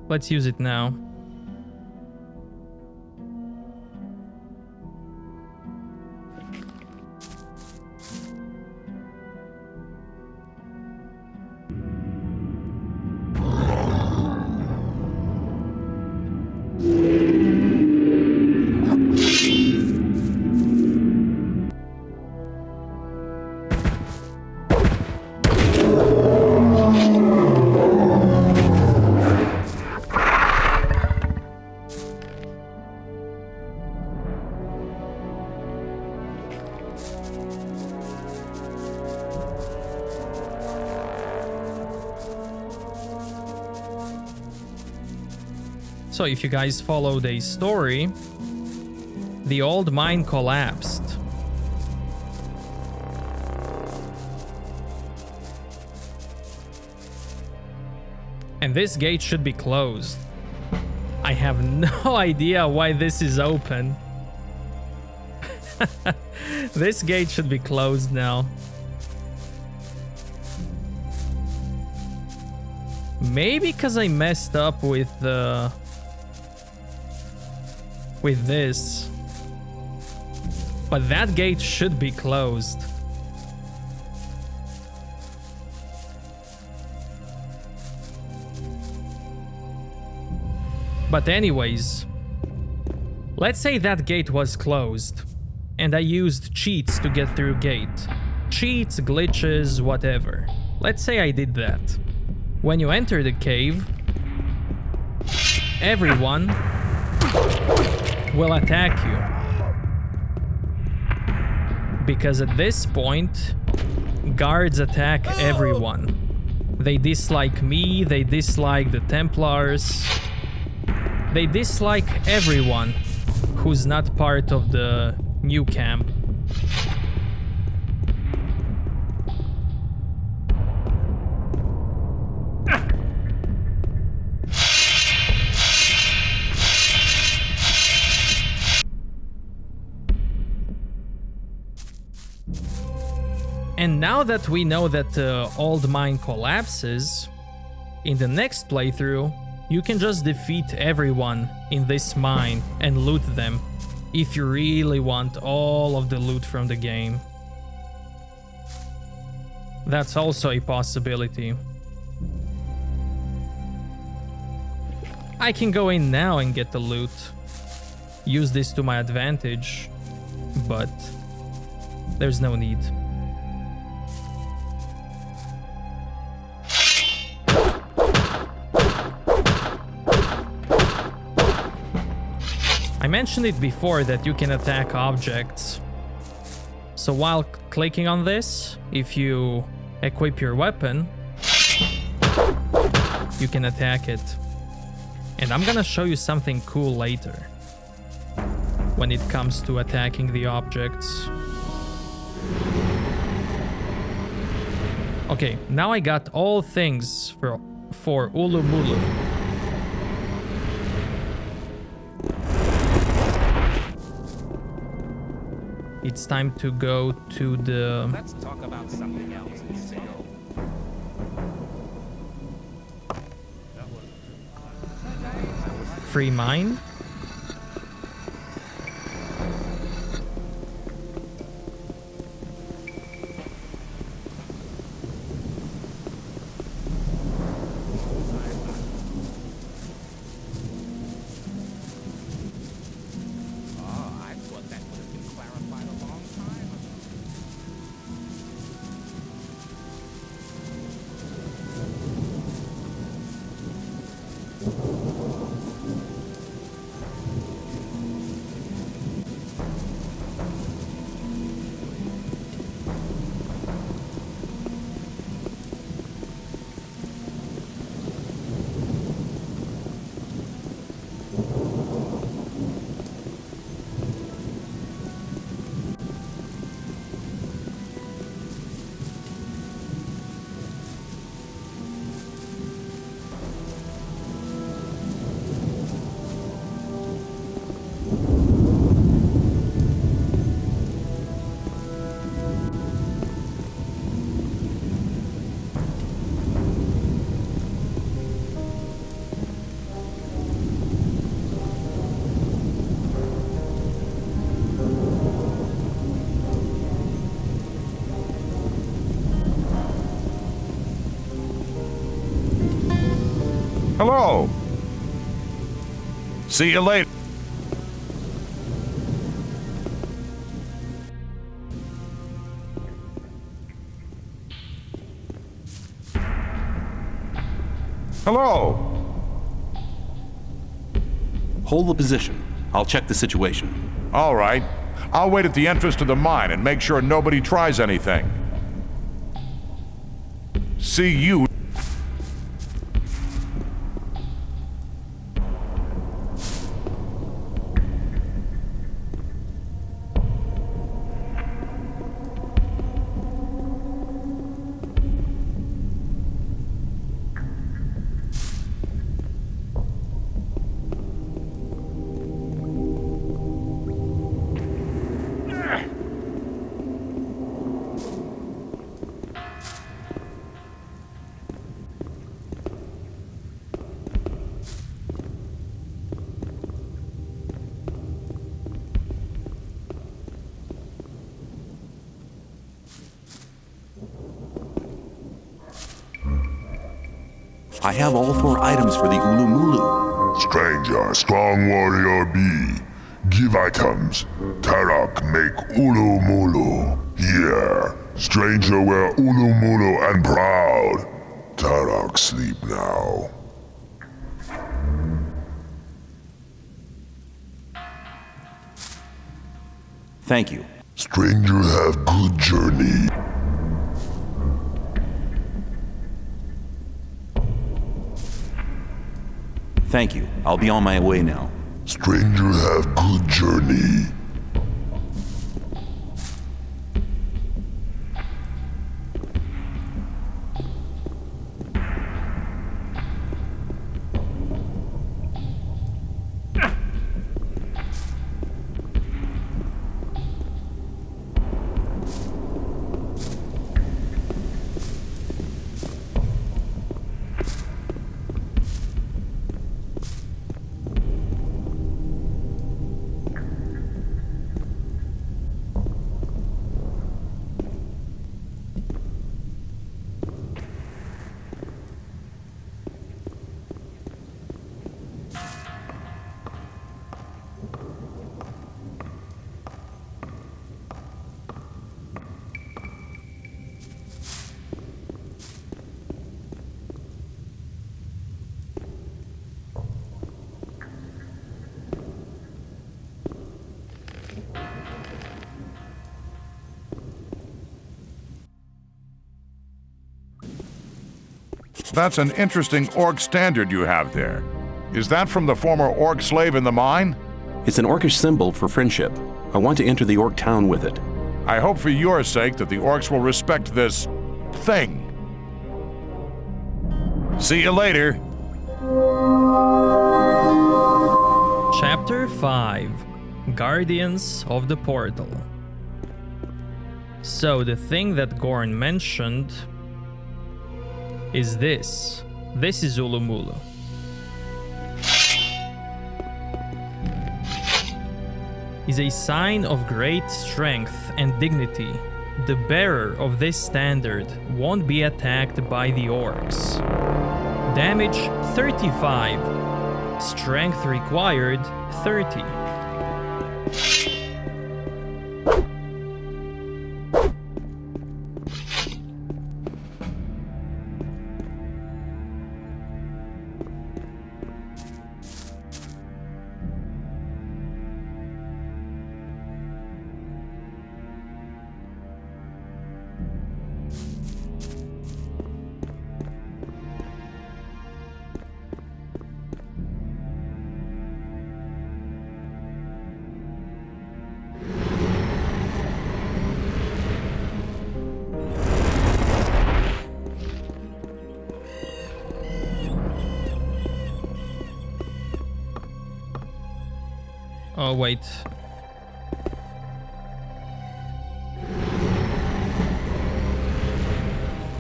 Let's use it now. So if you guys follow the story, the old mine collapsed. And this gate should be closed. I have no idea why this is open. This gate should be closed now. Maybe because I messed up with this. But that gate should be closed. But anyways, let's say that gate was closed and I used cheats to get through gate. Cheats, glitches, whatever. Let's say I did that. When you enter the cave, everyone will attack you. Because at this point, guards attack everyone. They dislike me, they dislike the Templars. They dislike everyone who's not part of the new camp. And now that we know that the old mine collapses, in the next playthrough, you can just defeat everyone in this mine and loot them if you really want all of the loot from the game. That's also a possibility. I can go in now and get the loot. Use this to my advantage, but there's no need. I mentioned it before that you can attack objects. So while clicking on this, if you equip your weapon, you can attack it. And I'm gonna show you something cool later when it comes to attacking the objects. Okay, now I got all things for Ulu-Mulu. It's time to go to the... Let's talk about something else instead. Free mine. Hello. See you later. Hello. Hold the position. I'll check the situation. All right. I'll wait at the entrance to the mine and make sure nobody tries anything. See you. I have all 4 items for the Ulu-Mulu. Stranger, strong warrior B. Give items. Tarak make Ulu-Mulu. Here, stranger wear Ulu-Mulu and proud. Tarak sleep now. Thank you. Stranger have good journey. Thank you. I'll be on my way now. Stranger have good journey. That's an interesting orc standard you have there. Is that from the former orc slave in the mine? It's an orcish symbol for friendship. I want to enter the Orc Town with it. I hope for your sake that the orcs will respect this thing. See you later. Chapter 5 Guardians of the Portal. So the thing that Gorn mentioned is this. This is Ulu-Mulu. Is a sign of great strength and dignity. The bearer of this standard won't be attacked by the orcs. Damage 35. Strength required 30. Oh, wait.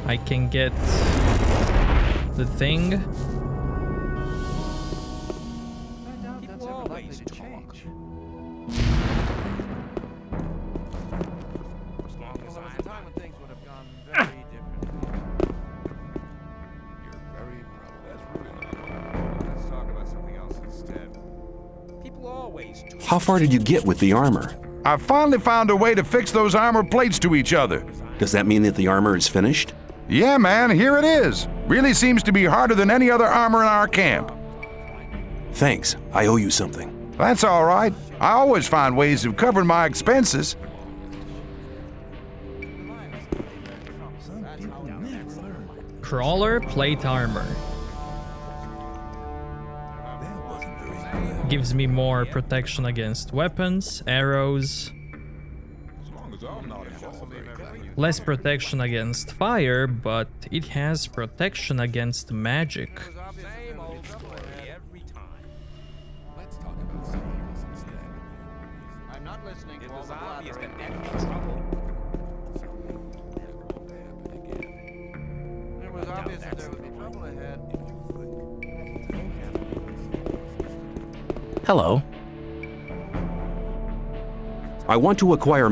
I can get the thing. People always talk. As long as I'm time when things would have gone very different. You're very proud. That's really How far did you get with the armor? I finally found a way to fix those armor plates to each other. Does that mean that the armor is finished? Yeah, man, here it is. Really seems to be harder than any other armor in our camp. Thanks. I owe you something. That's all right. I always find ways of covering my expenses. Crawler plate armor. Gives me more protection against weapons, arrows. Less protection against fire, but it has protection against magic. Same old trouble every time. Let's talk about something else instead. I'm not listening It to all was the obvious that blabbering. there'd be trouble. It was obvious that there would be trouble ahead. Hello. I want to acquire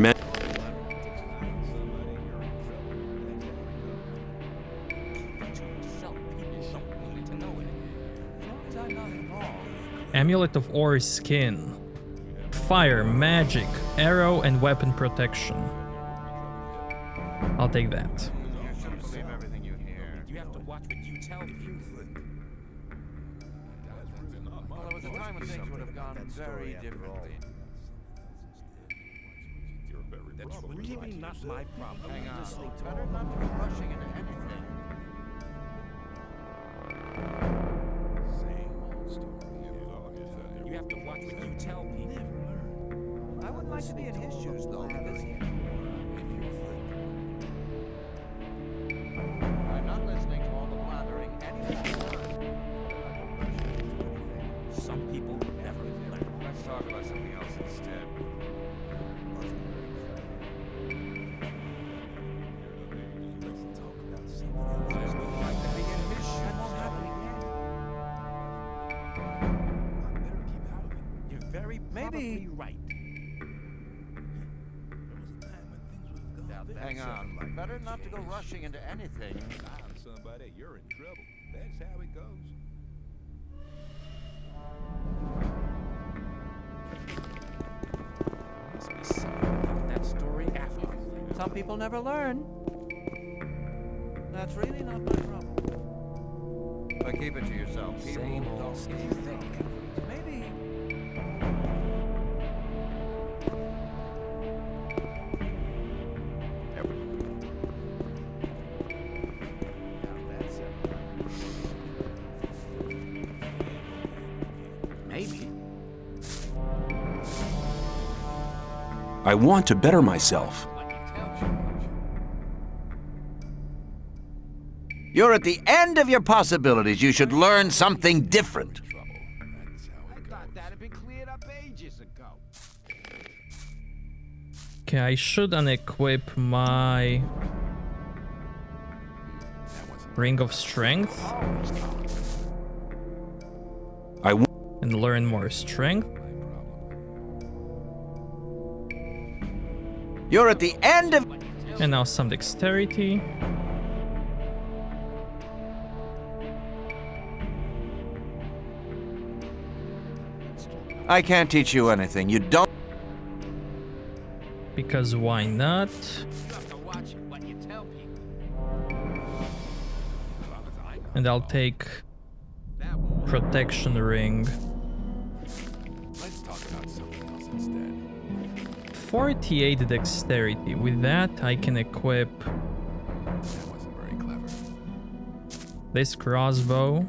Amulet of Ore Skin. Fire, magic, arrow, and weapon protection. I'll take that. You shouldn't believe everything you hear. You have to watch what you tell people. Well, there was a time when things would have gone very differently. That's really not my problem. Hang on. Better not to go rushing into anything. You have to watch what you tell people. I wouldn't like to be in his shoes, though. I'm not listening to all the blathering anymore. Some people never learn. Let's talk about something else instead. You're very Maybe- probably right. Hang on. Better not to go rushing into anything. Somebody, you're in trouble. That's how it goes. Must be something about that story after. Some people never learn. That's really not my problem. But keep it to yourself. People Same old don't same think. Maybe. Maybe. I want to better myself. You're at the end of your possibilities. You should learn something different. I thought that had been cleared up ages ago. Okay, I should unequip my Ring of Strength and learn more strength. You're at the end of... And now some dexterity. I can't teach you anything. You don't... Because why not? You have to watch what you tell people. And I'll take That one. Protection Ring. Let's talk about something else instead. 48 dexterity. With that, I can equip That wasn't very clever. this crossbow.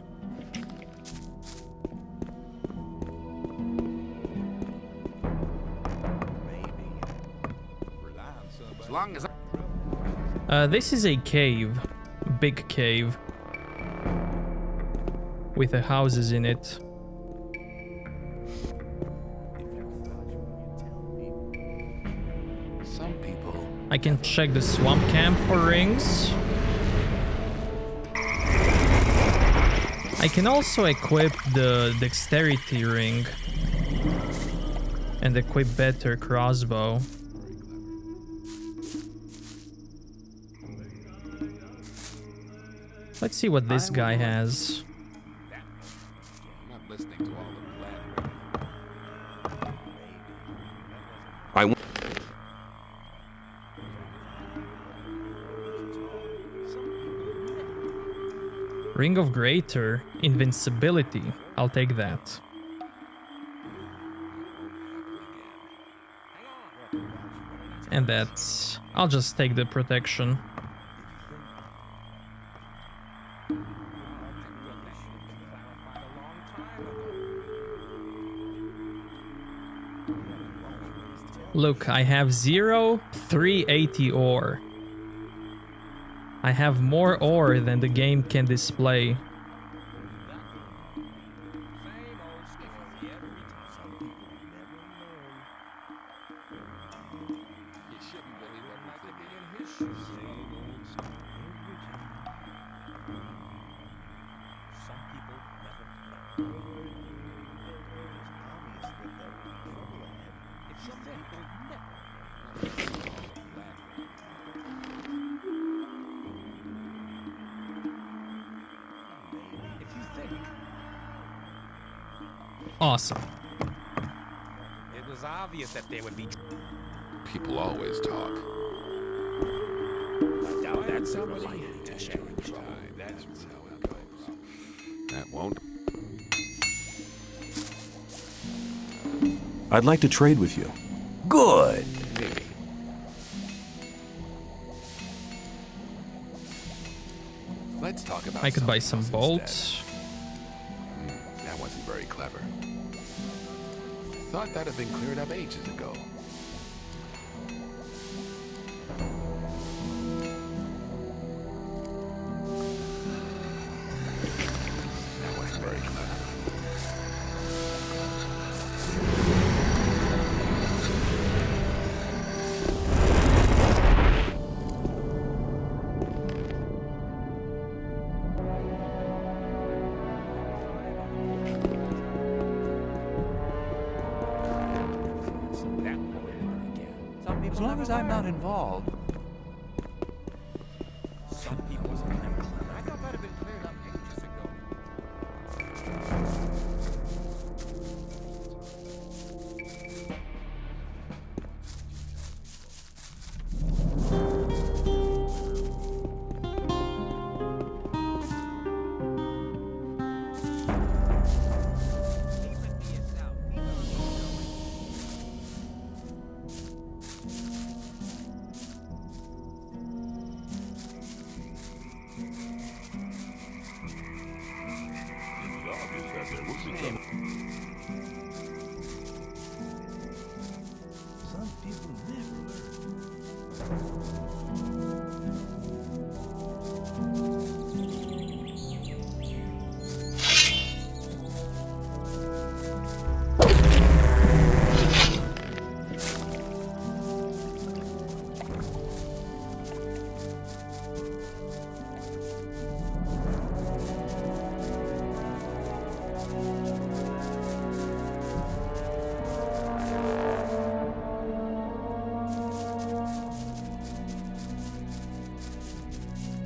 Rely on somebody. As long as This is a cave. Big cave. With the houses in it. some people. I can check the swamp camp for rings. I can also equip the dexterity ring. And equip better crossbow. Let's see what this guy has. I'm not listening to all the blabbering. I want... Ring of Greater Invincibility. I'll take that. And that's... I'll just take the protection. Look, I have 380 ore. I have more ore than the game can display. Awesome. It was obvious that there would be. People always talk. I doubt that's related to sharing trouble. That's how it goes. That won't. I'd like to trade with you. Good. Maybe. Let's talk about. I could buy some something else bolts. instead. That wasn't very clever. Thought that'd have been cleared up ages ago. That wasn't very clever. As long as I'm not involved. Some people wasn't very clever. I thought that had been cleared up ages ago.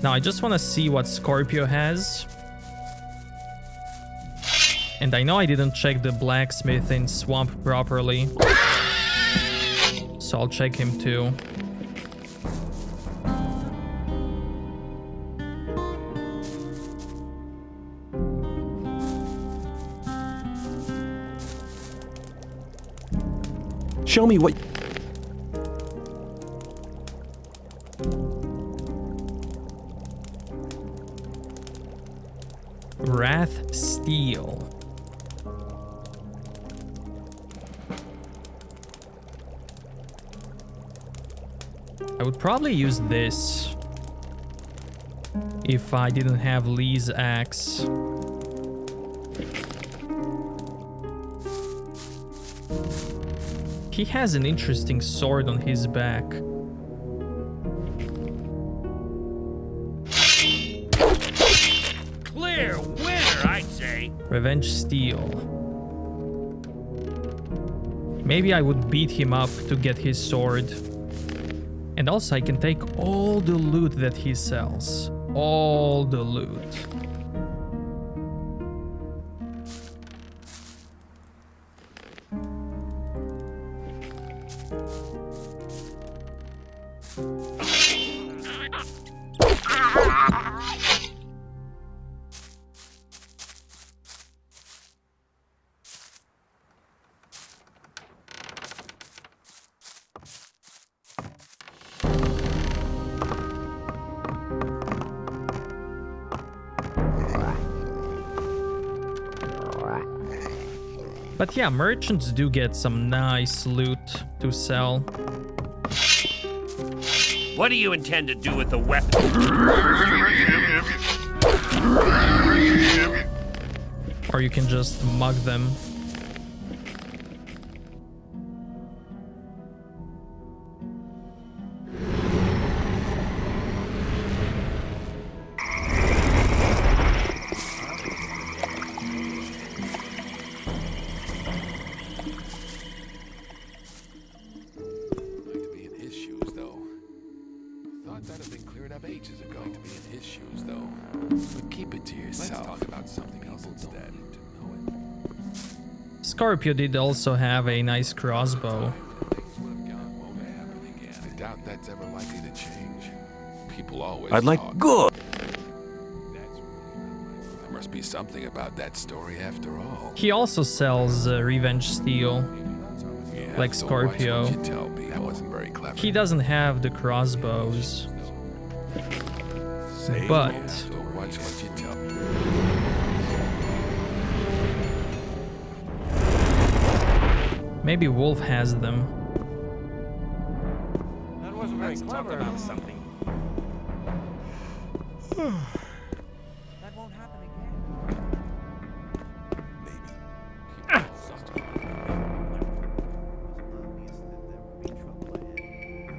Now I just want to see what Scorpio has. And I know I didn't check the blacksmith in Swamp properly. So I'll check him too. Show me what... Wrath Steel. I would probably use this if I didn't have Lee's axe. He has an interesting sword on his back. Clear winner, I'd say. Revenge Steel. Maybe I would beat him up to get his sword. And also I can take all the loot that he sells. All the loot. But yeah, merchants do get some nice loot to sell. What do you intend to do with the weapon? Or you can just mug them. Scorpio did also have a nice crossbow. I doubt that's ever likely to change. People always I'd like talk. Good. There must be something about that story after all. He also sells revenge steel, Yeah, like so Scorpio. watch what you tell people. That wasn't very clever. He doesn't have the crossbows, Say but yeah, so watch what you tell. maybe Wolf has them. That wasn't very Let's talk clever. about something. That won't happen again.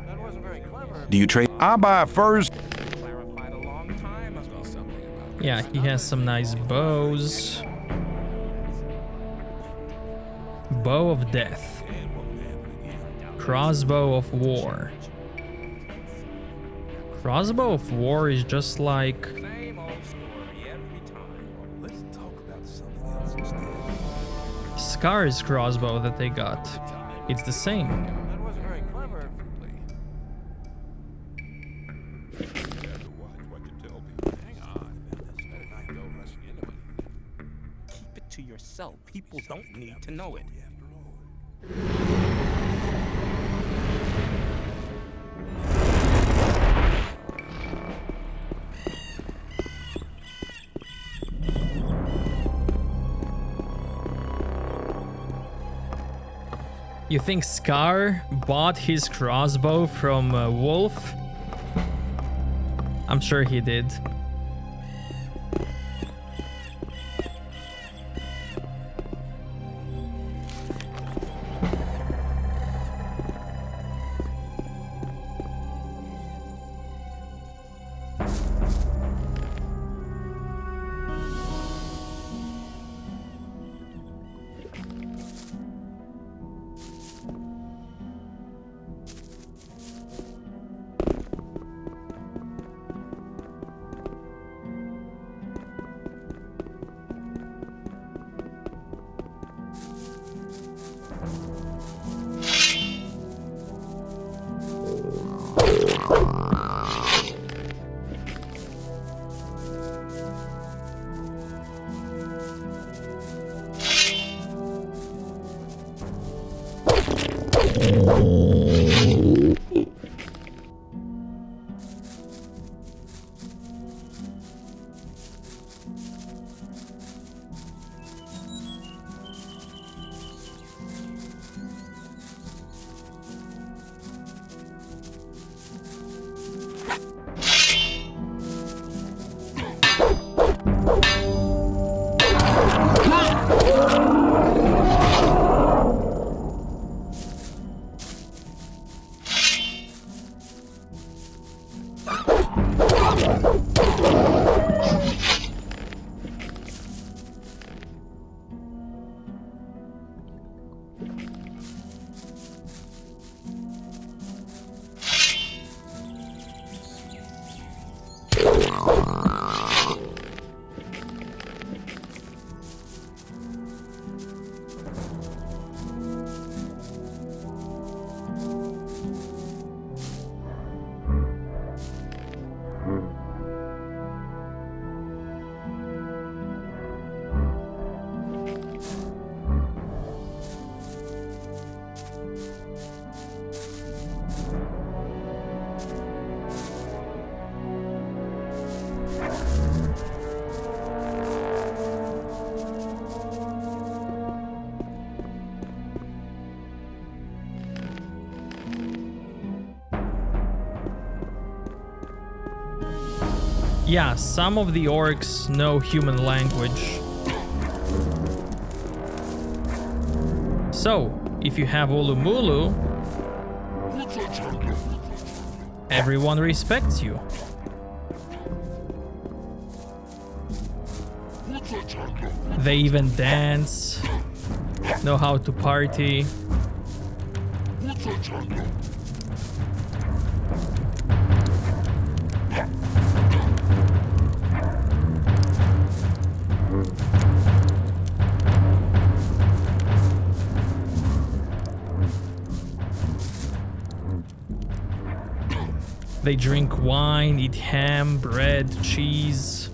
That wasn't very clever. Do you trade? I buy furs. Clarified a long time ago. Yeah, he has some nice bows. Bow of Death. Crossbow of War. Crossbow of War is just like... Same old story every time. Let's talk about something else instead. Scar's crossbow that they got. It's the same. That wasn't very clever. Watch what you tell people. Hang on. Better not go rushing into anything. Keep it to yourself. People don't need to know it. You think Scar bought his crossbow from Wolf? I'm sure he did. Yeah, some of the orcs know human language. So, if you have Ulu-Mulu, everyone respects you. They even dance, know how to party. They drink wine, eat ham, bread, cheese.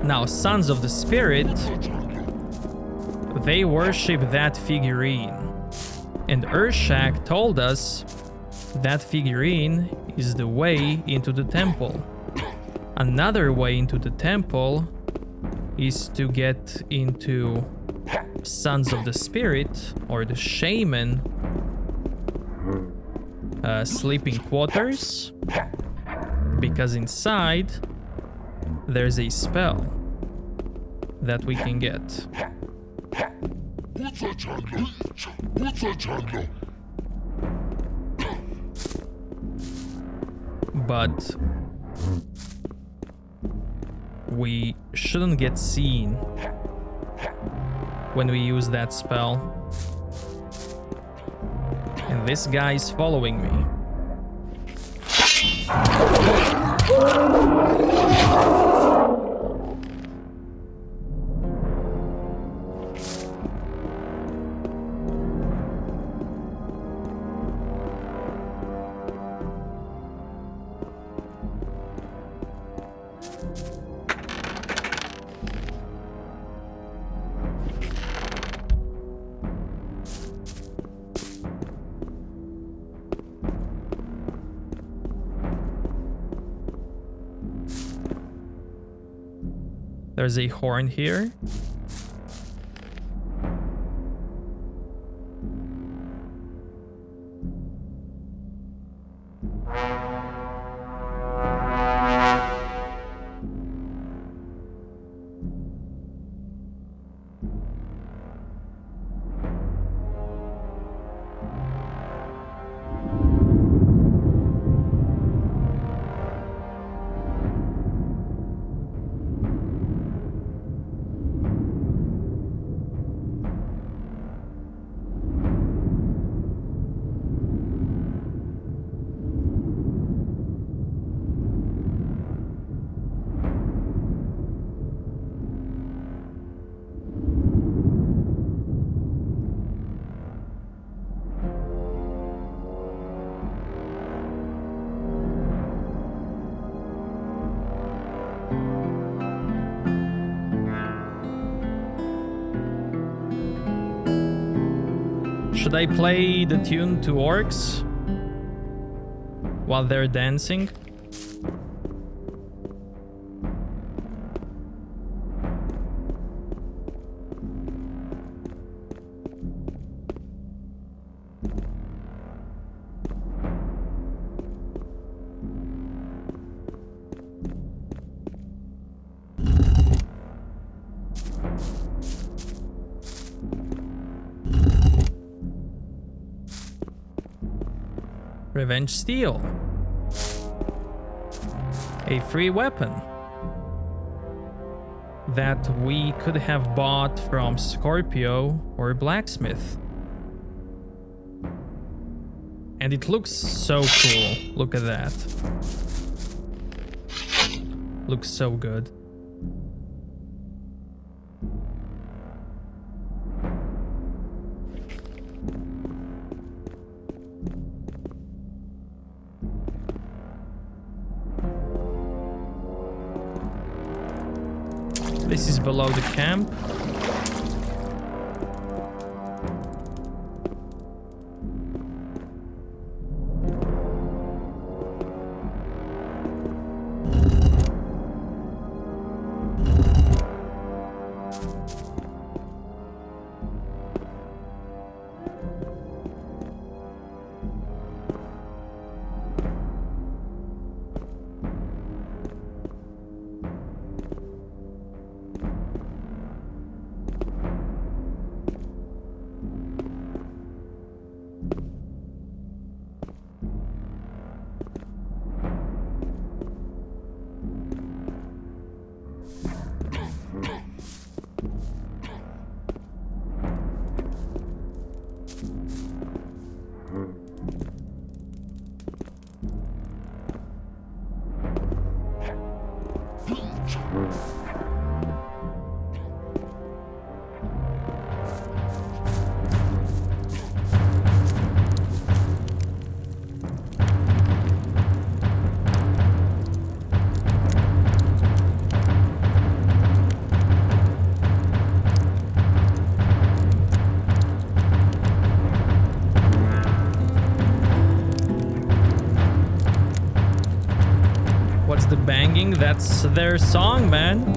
Now, Sons of the Spirit, they worship that figurine. And Urshak told us that figurine is the way into the temple. Another way into the temple is to get into Sons of the Spirit, or the Shaman, sleeping quarters, because inside there's a spell that we can get. But we shouldn't get seen when we use that spell. And this guy's following me. There's a horn here. Should I play the tune to orcs while they're dancing? Revenge Steel. A free weapon that we could have bought from Scorpio or Blacksmith. And it looks so cool. Look at that. Looks so good. This is below the camp. What's the banging? That's their song, man.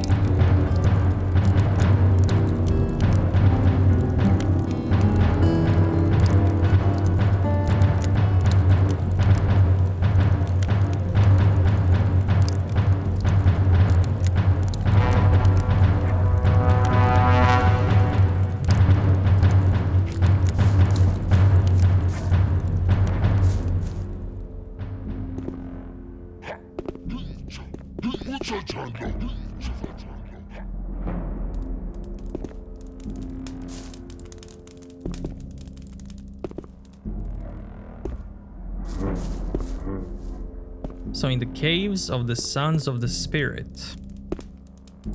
So in the caves of the Sons of the Spirit,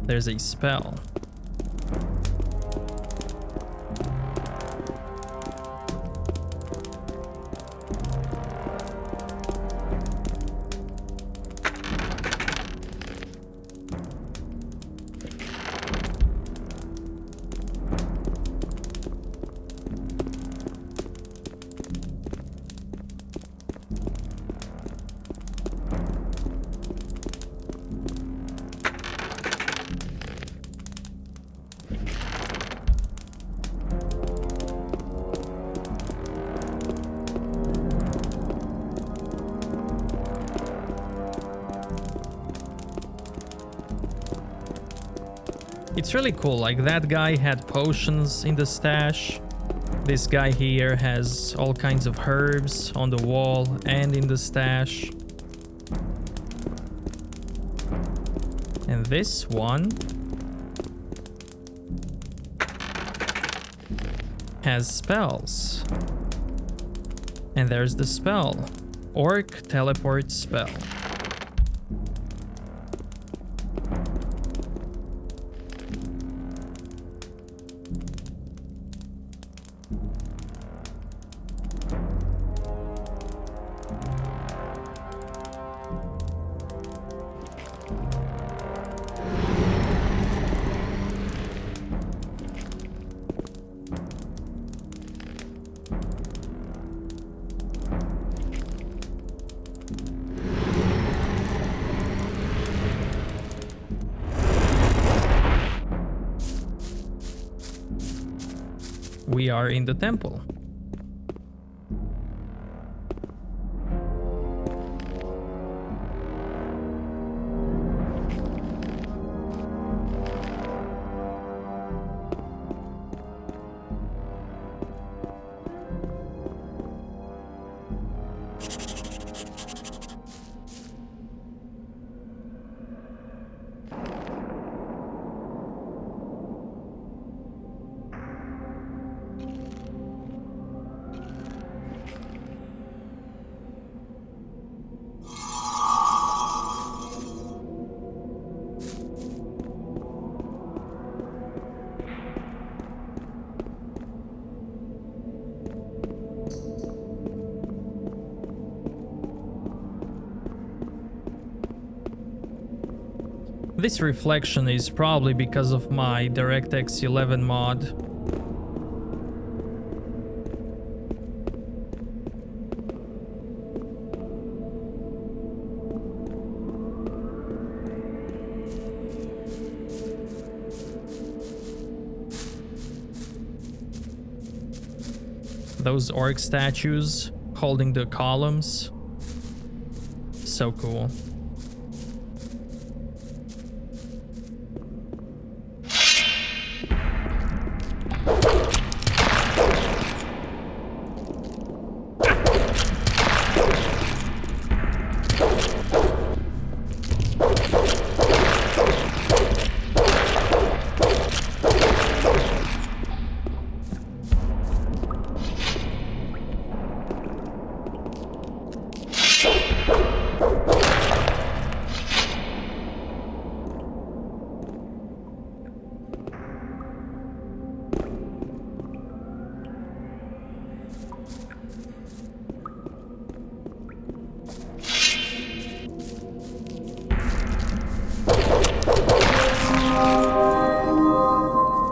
there's a spell. It's really cool, like that guy had potions in the stash. This guy here has all kinds of herbs on the wall and in the stash. And this one has spells. And there's the spell. Orc Teleport Spell. We are in the temple. This reflection is probably because of my DirectX 11 mod. Those orc statues holding the columns. So cool.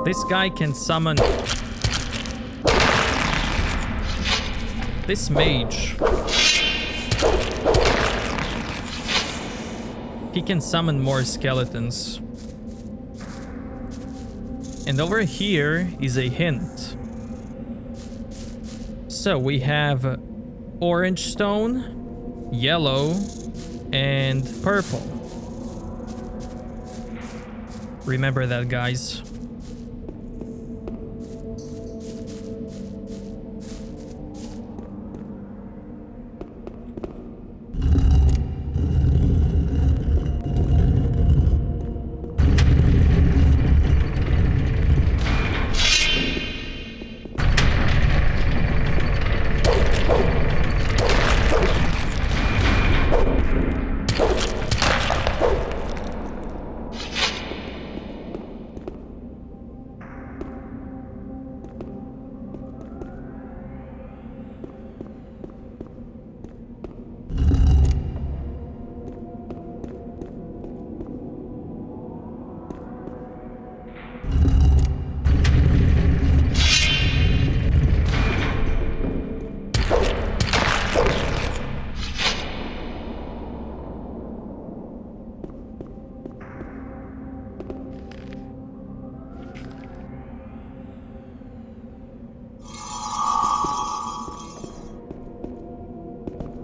This guy can summon... This mage... He can summon more skeletons. And over here is a hint. So we have orange stone, yellow, and purple. Remember that, guys.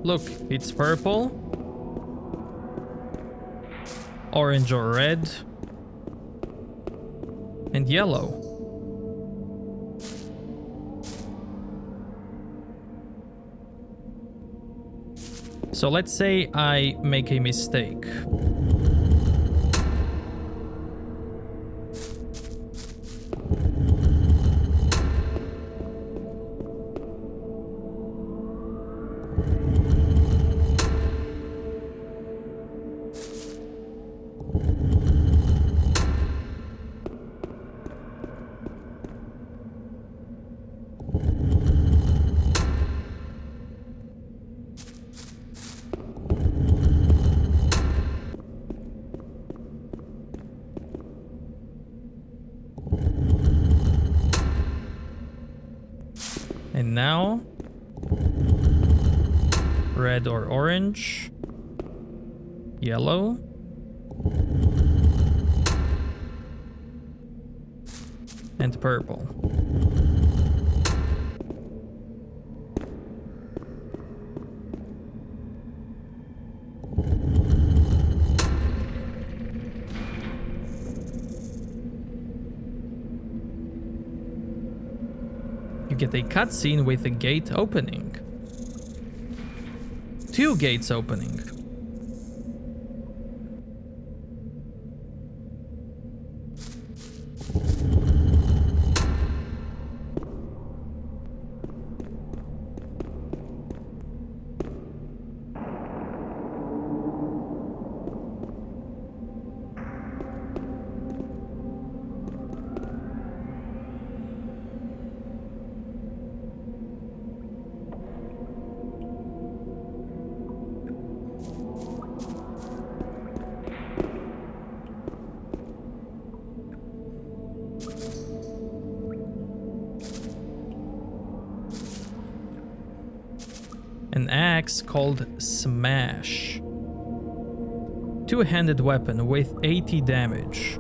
Look, it's purple, orange or red, and yellow. So let's say I make a mistake. And now, red or orange, yellow, and purple. You get a cutscene with a gate opening. 2 gates opening. An axe called Smash. Two-handed weapon with 80 damage.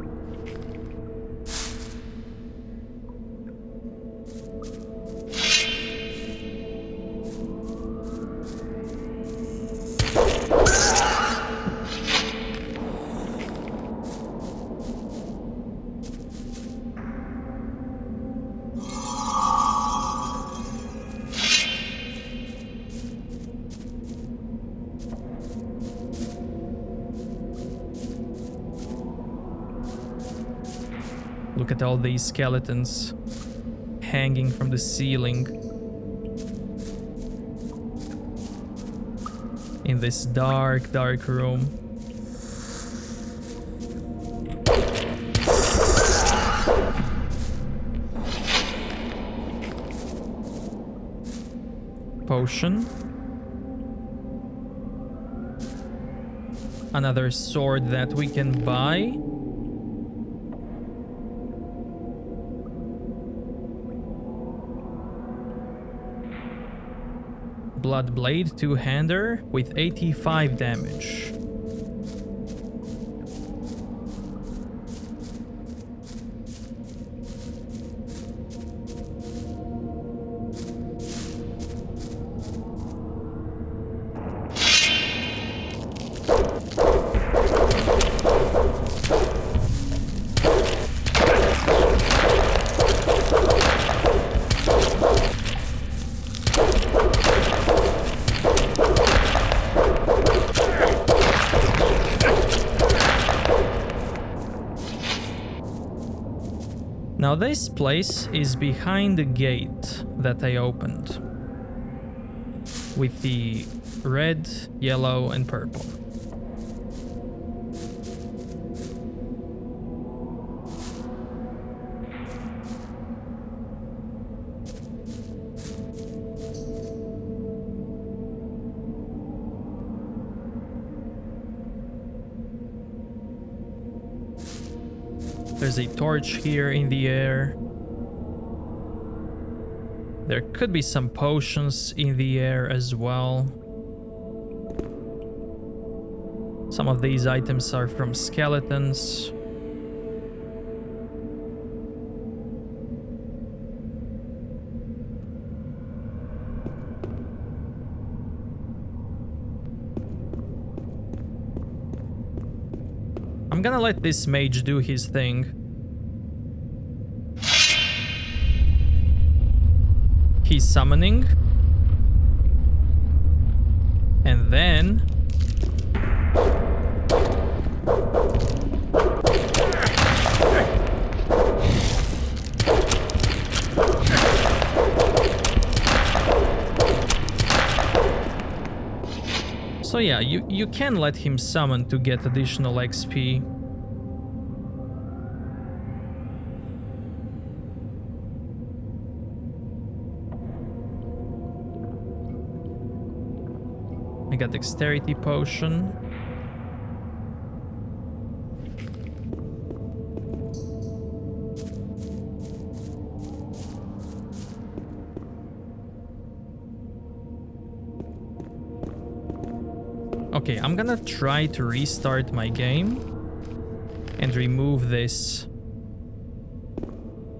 Look at all these skeletons hanging from the ceiling in this dark, dark room. Potion. Another sword that we can buy. Blood blade, two-hander with 85 damage. Now this place is behind the gate that I opened with the red, yellow and purple. There's a torch here in the air. There could be some potions in the air as well. Some of these items are from skeletons. I'm gonna let this mage do his thing. He's summoning. And then... So yeah, you can let him summon to get additional XP. I got dexterity potion. Okay, I'm gonna try to restart my game and remove this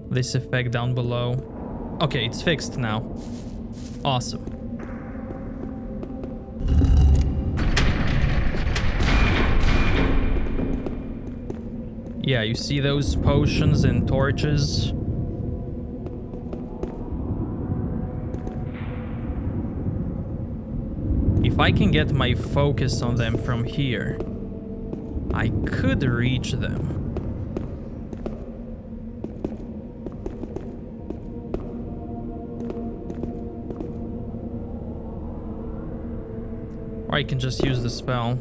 effect down below. Okay, it's fixed now. Awesome. Yeah, you see those potions and torches? If I can get my focus on them from here, I could reach them. Or I can just use the spell.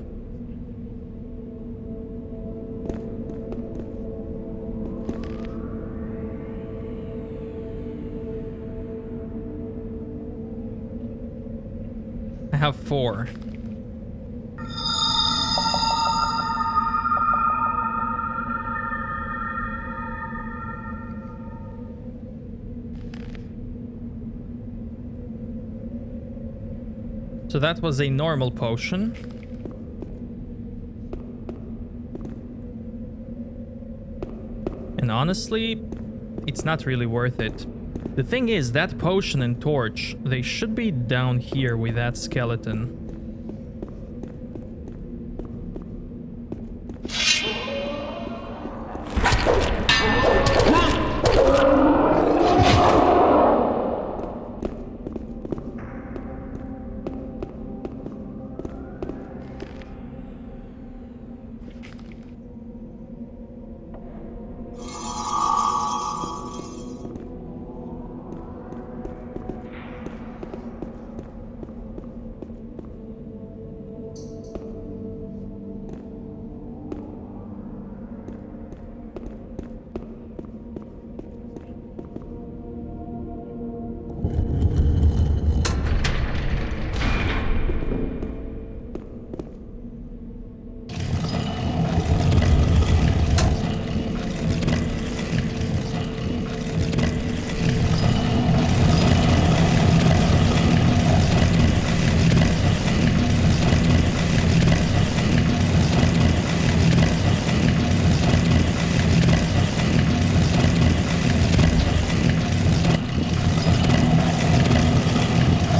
I have 4. So that was a normal potion. And honestly, it's not really worth it. The thing is, that potion and torch, they should be down here with that skeleton.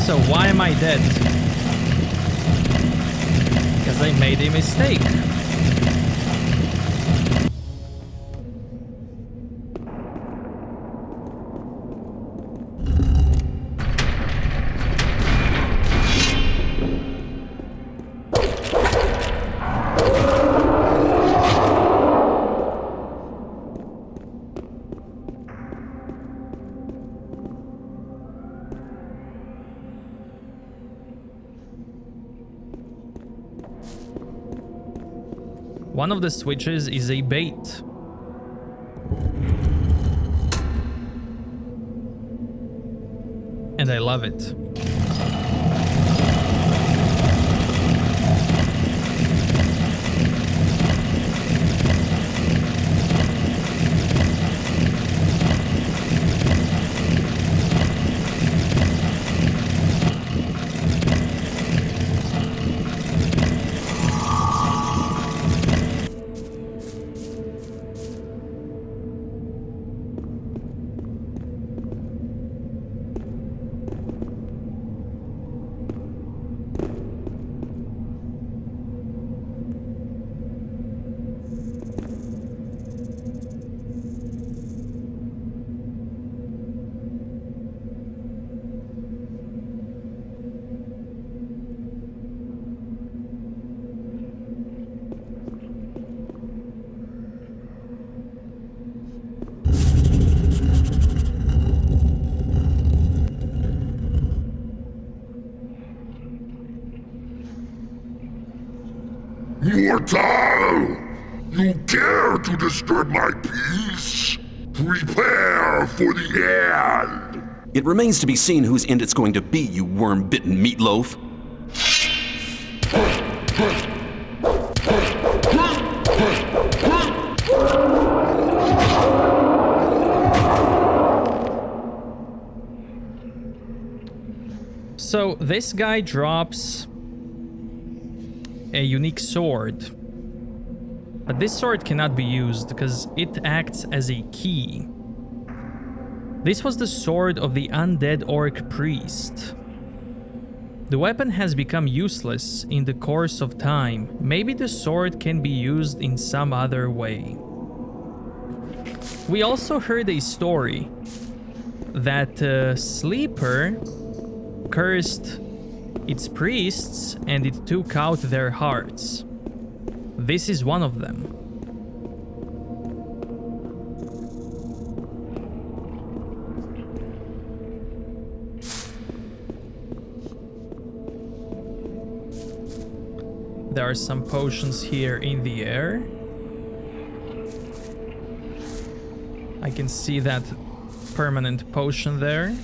So why am I dead? Because I made a mistake. One of the switches is a bait. And I love it. Mortal! You dare to disturb my peace? Prepare for the end! It remains to be seen whose end it's going to be, you worm-bitten meatloaf. So this guy drops a unique sword. But this sword cannot be used because it acts as a key. This was the sword of the undead orc priest. The weapon has become useless in the course of time. Maybe the sword can be used in some other way. We also heard a story that Sleeper cursed its priests and it took out their hearts. This is one of them. There are some potions here in the air. I can see that permanent potion there.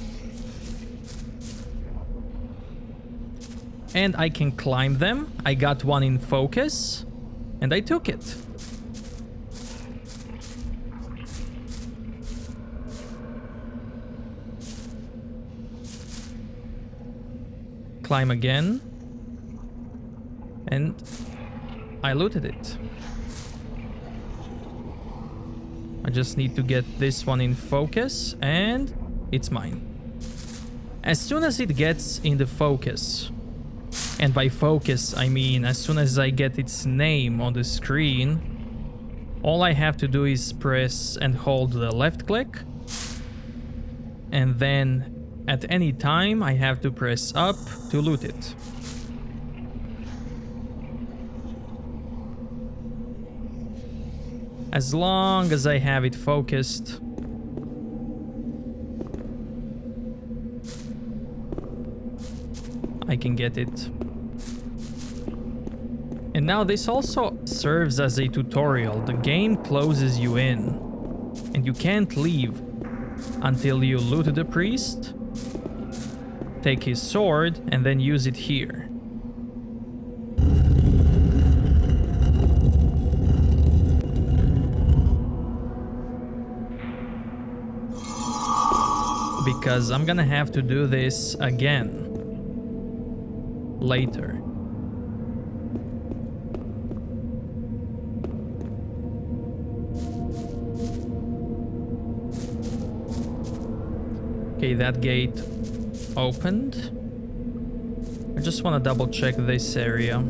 And I can climb them. I got one in focus, and I took it. Climb again. And I looted it. I just need to get this one in focus, and it's mine. As soon as it gets in the focus, and by focus I mean as soon as I get its name on the screen, all I have to do is press and hold the left click, and then at any time I have to press up to loot it. As long as I have it focused, I can get it. And now this also serves as a tutorial. The game closes you in, and you can't leave until you loot the priest, take his sword, and then use it here. Because I'm gonna have to do this again later. Okay, that gate opened. I just want to double check this area.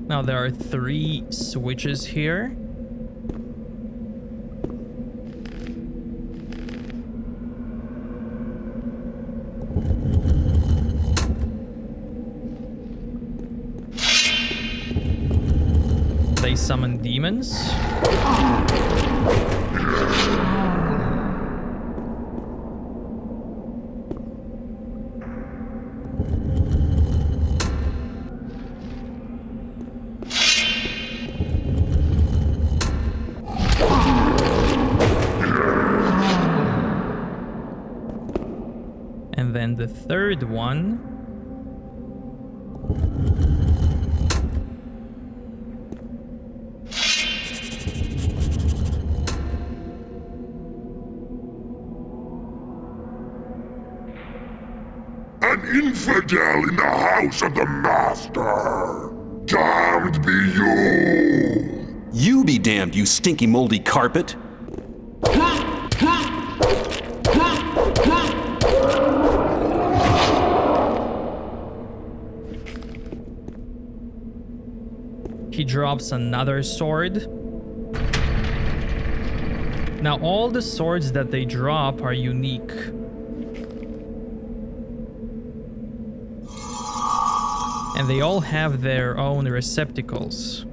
Now there are 3 switches here. They summon demons. And then the third one An infidel in the house of the master! Damned be you! You be damned, you stinky moldy carpet! he drops another sword. Now all the swords that they drop are unique. And they all have their own receptacles.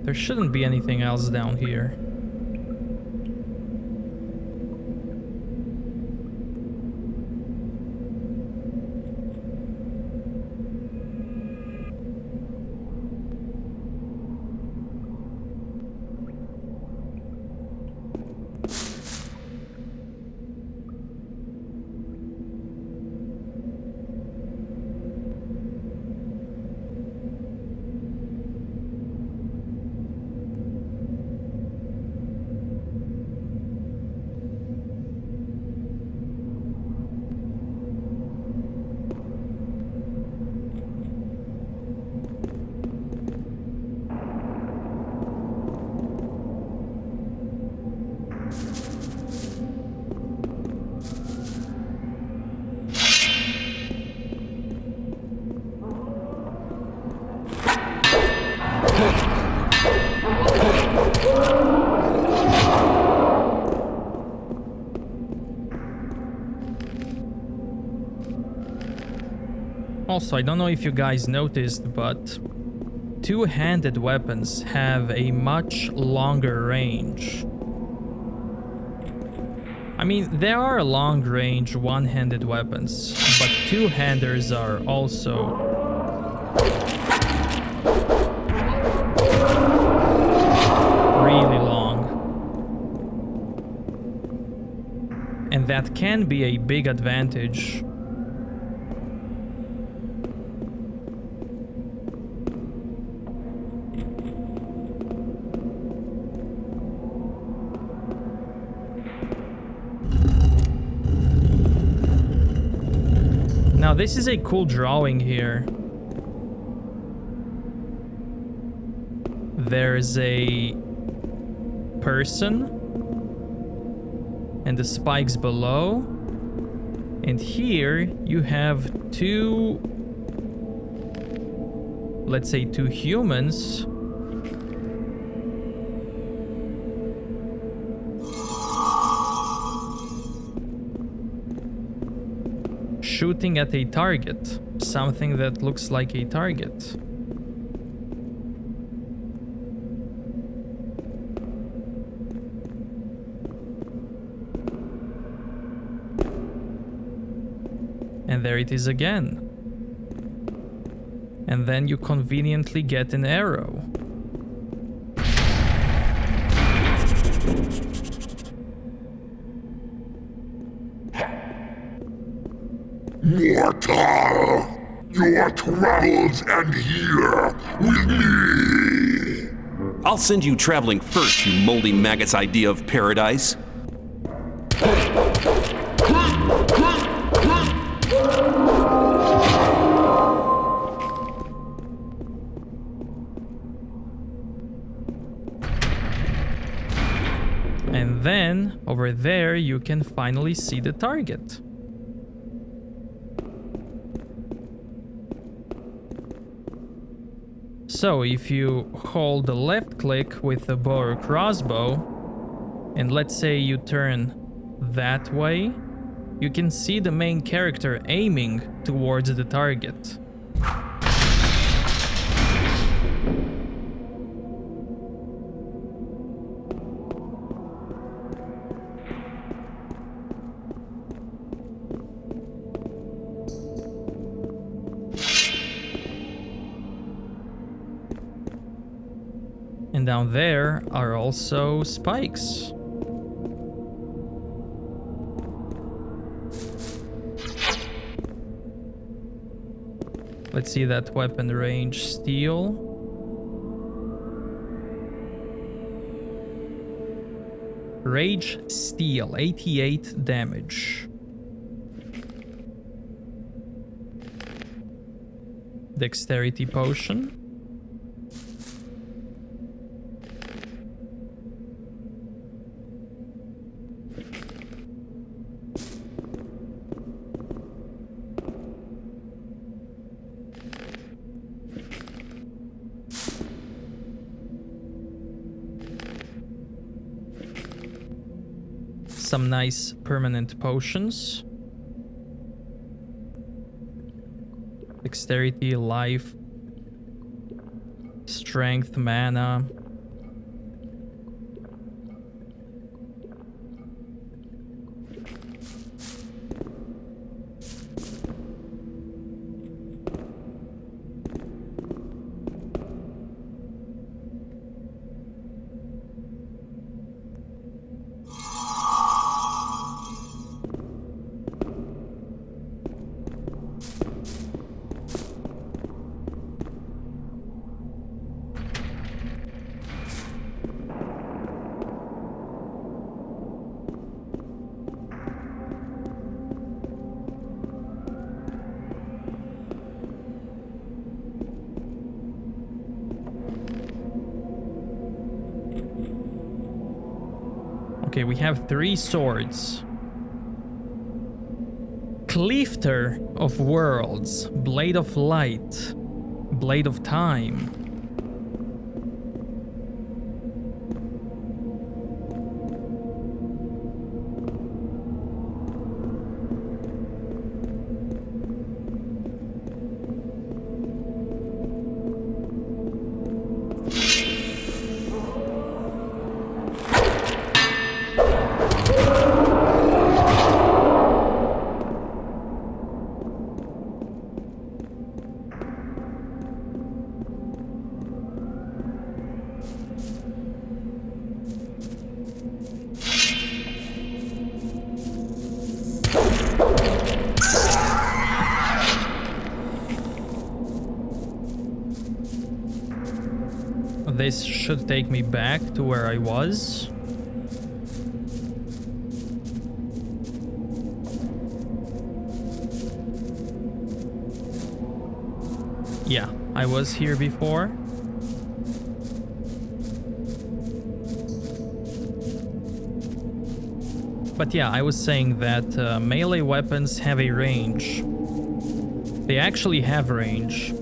There shouldn't be anything else down here. Also, I don't know if you guys noticed, but two-handed weapons have a much longer range. I mean, there are long-range one-handed weapons, but two-handers are also really long. And that can be a big advantage. Now, this is a cool drawing here. There's a person and the spikes below. And here you have two, let's say two humans. Shooting at a target, something that looks like a target. And there it is again. And then you conveniently get an arrow. Mortal, your travels end here with me. I'll send you traveling first, you moldy maggot's idea of paradise. And then, over there, you can finally see the target. So, if you hold the left click with the bow or crossbow, and let's say you turn that way, you can see the main character aiming towards the target. And down there are also spikes. Let's see that weapon range. Steel. Rage Steel, 88 damage. Dexterity potion. Some nice permanent potions. Dexterity, life, strength, mana. Okay, we have 3 swords. Cleafter of Worlds, Blade of Light, Blade of Time. This should take me back to where I was. Yeah, I was here before. But yeah, I was saying that melee weapons have a range. They actually have range.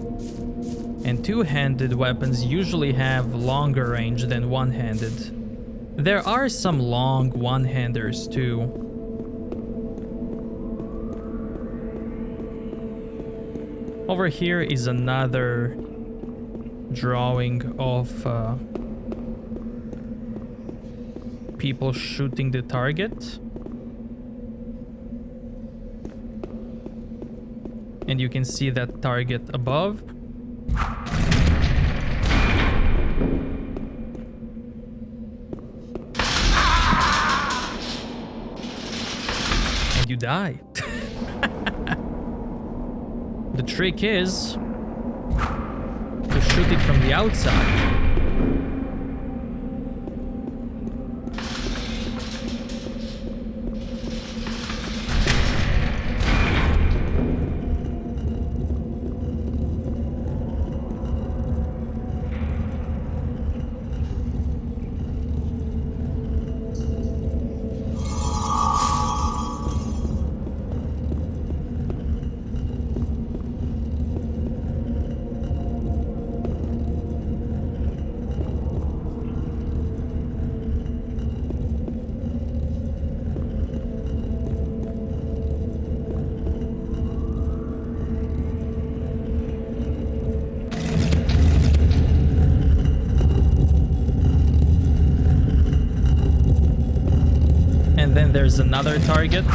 And two-handed weapons usually have longer range than one-handed. There are some long one-handers too. Over here is another drawing of people shooting the target. And you can see that target above. You die. The trick is to shoot it from the outside. Then there's another target.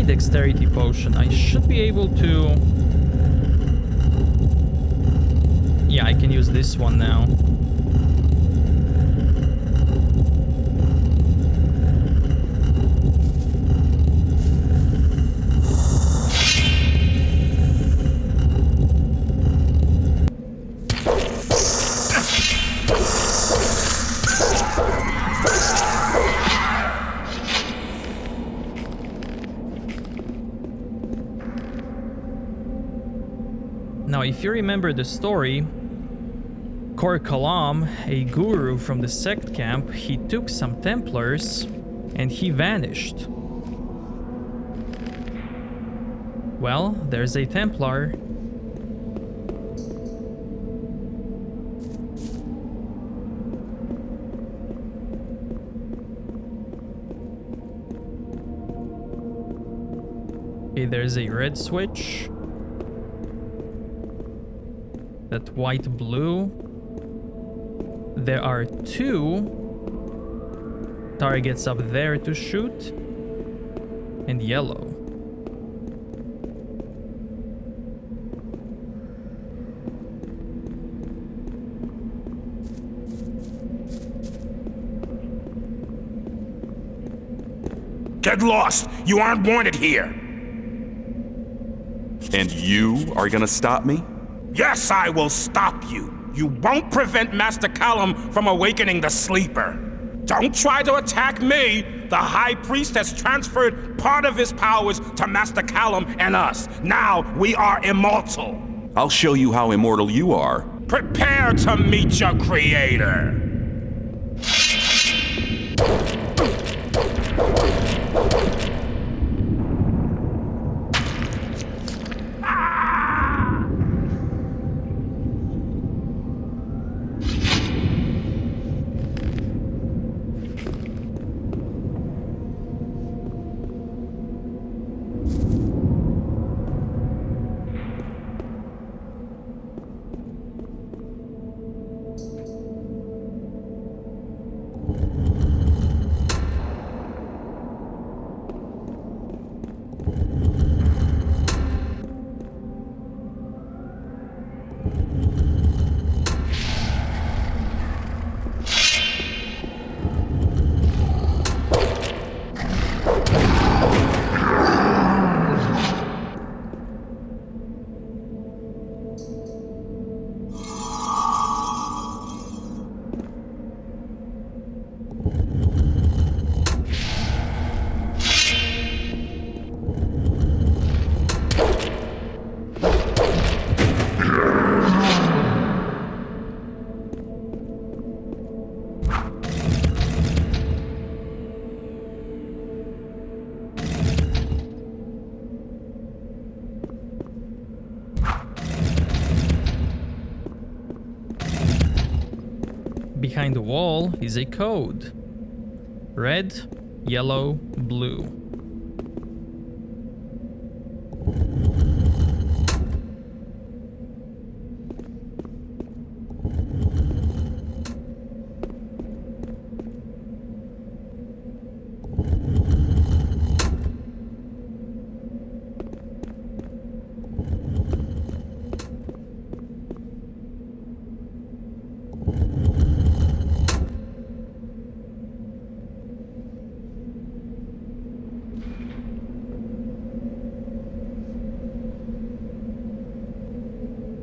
Dexterity potion. I should be able to... Yeah, I can use this one now. Now, if you remember the story, Kor Kalam, a guru from the sect camp, he took some Templars and he vanished. Well, there's a Templar. Okay, there's a red switch. That white blue. There are 2 targets up there to shoot. And yellow. Get lost! You aren't wanted here! And you are gonna stop me? Yes, I will stop you! You won't prevent Master Callum from awakening the sleeper. Don't try to attack me! The High Priest has transferred part of his powers to Master Callum and us. Now we are immortal. I'll show you how immortal you are. Prepare to meet your creator. Behind the wall is a code. Red, yellow, blue.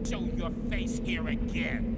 Show your face here again.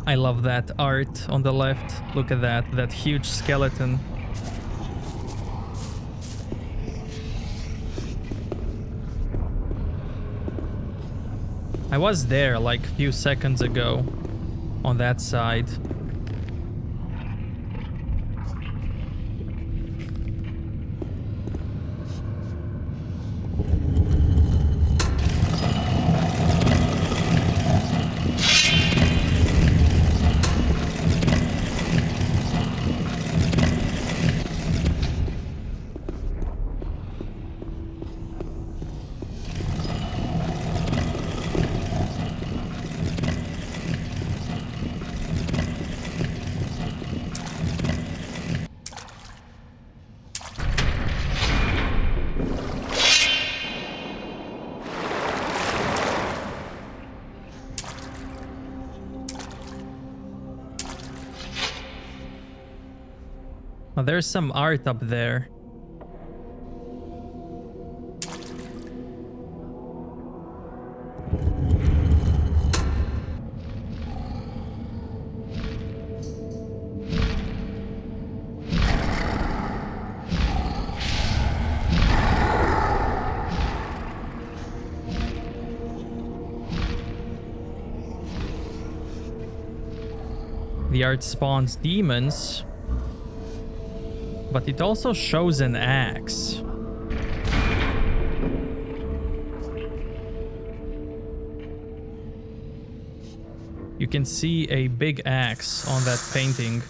I love that art on the left. Look at that huge skeleton. I was there like a few seconds ago on that side. Oh, there's some art up there. The art spawns demons, but it also shows an axe. You can see a big axe on that painting.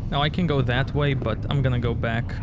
Now I can go that way, but I'm gonna go back.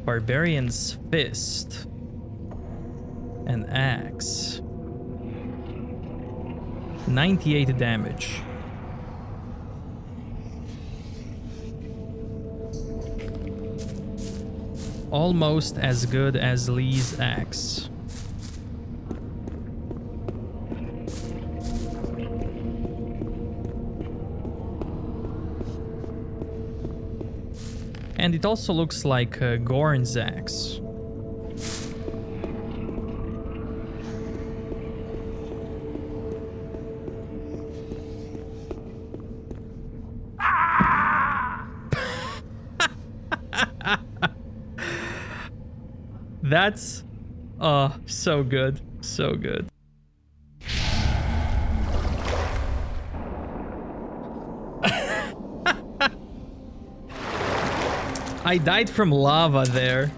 Barbarian's fist. An axe. 98 damage. Almost as good as Lee's axe. And it also looks like Gorn's axe. That's so good. So good. I died from lava there.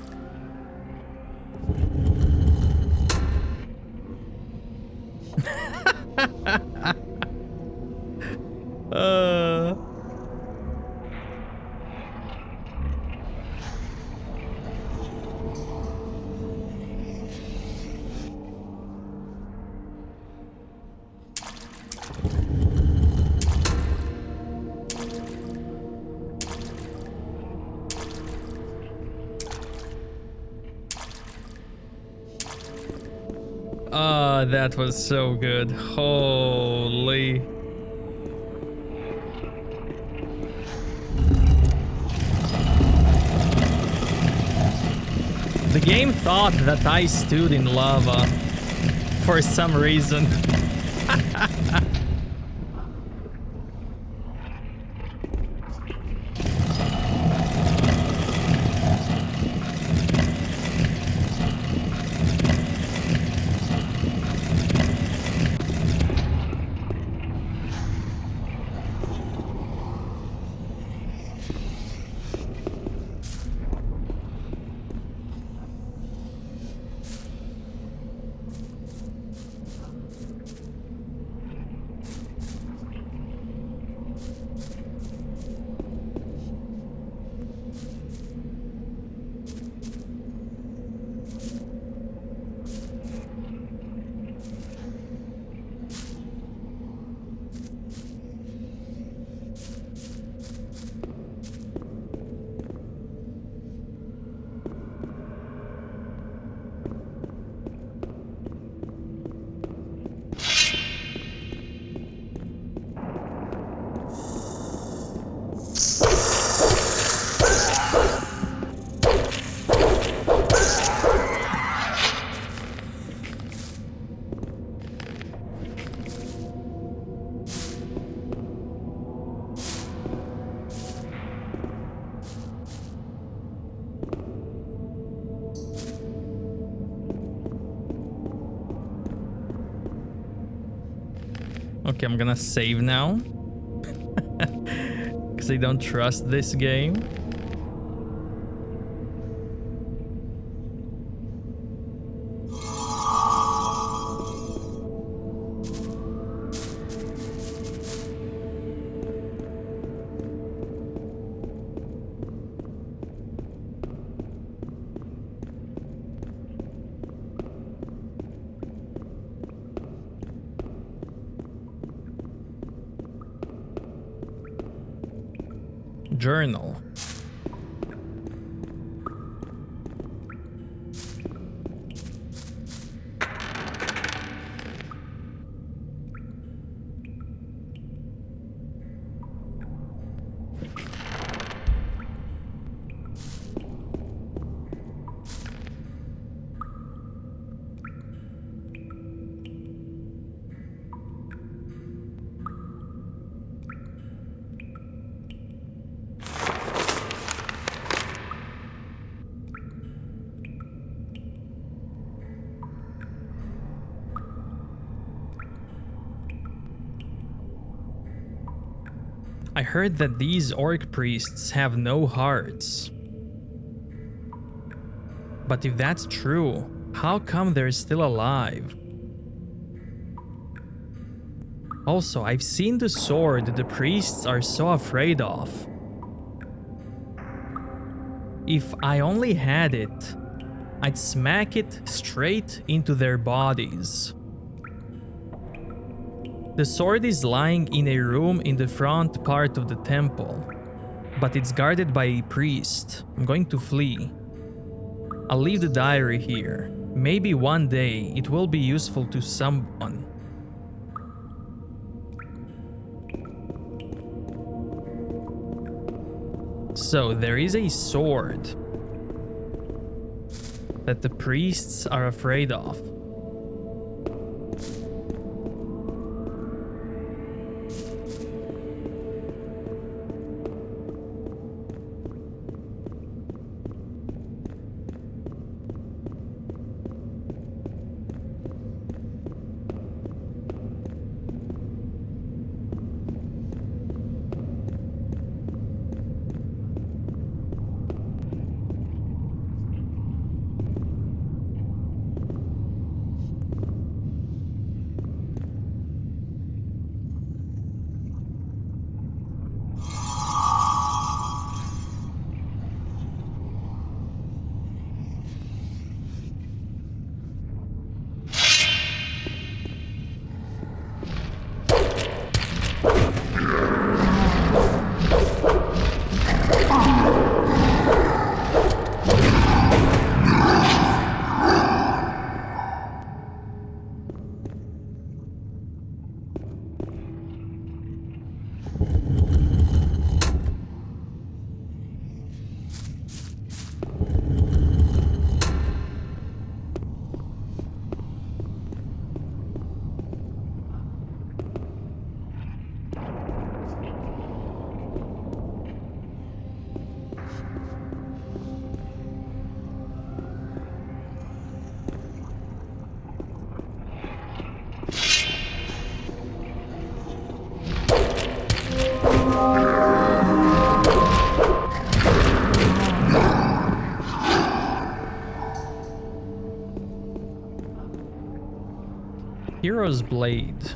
That was so good. Holy. The game thought that I stood in lava for some reason. Okay, I'm gonna save now. Because I don't trust this game. Journal. I heard that these orc priests have no hearts. But if that's true, how come they're still alive? Also, I've seen the sword the priests are so afraid of. If I only had it, I'd smack it straight into their bodies. The sword is lying in a room in the front part of the temple, but it's guarded by a priest. I'm going to flee. I'll leave the diary here. Maybe one day it will be useful to someone. So there is a sword that the priests are afraid of. Hero's Blade.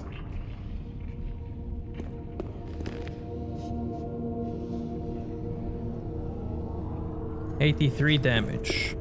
$83 damage.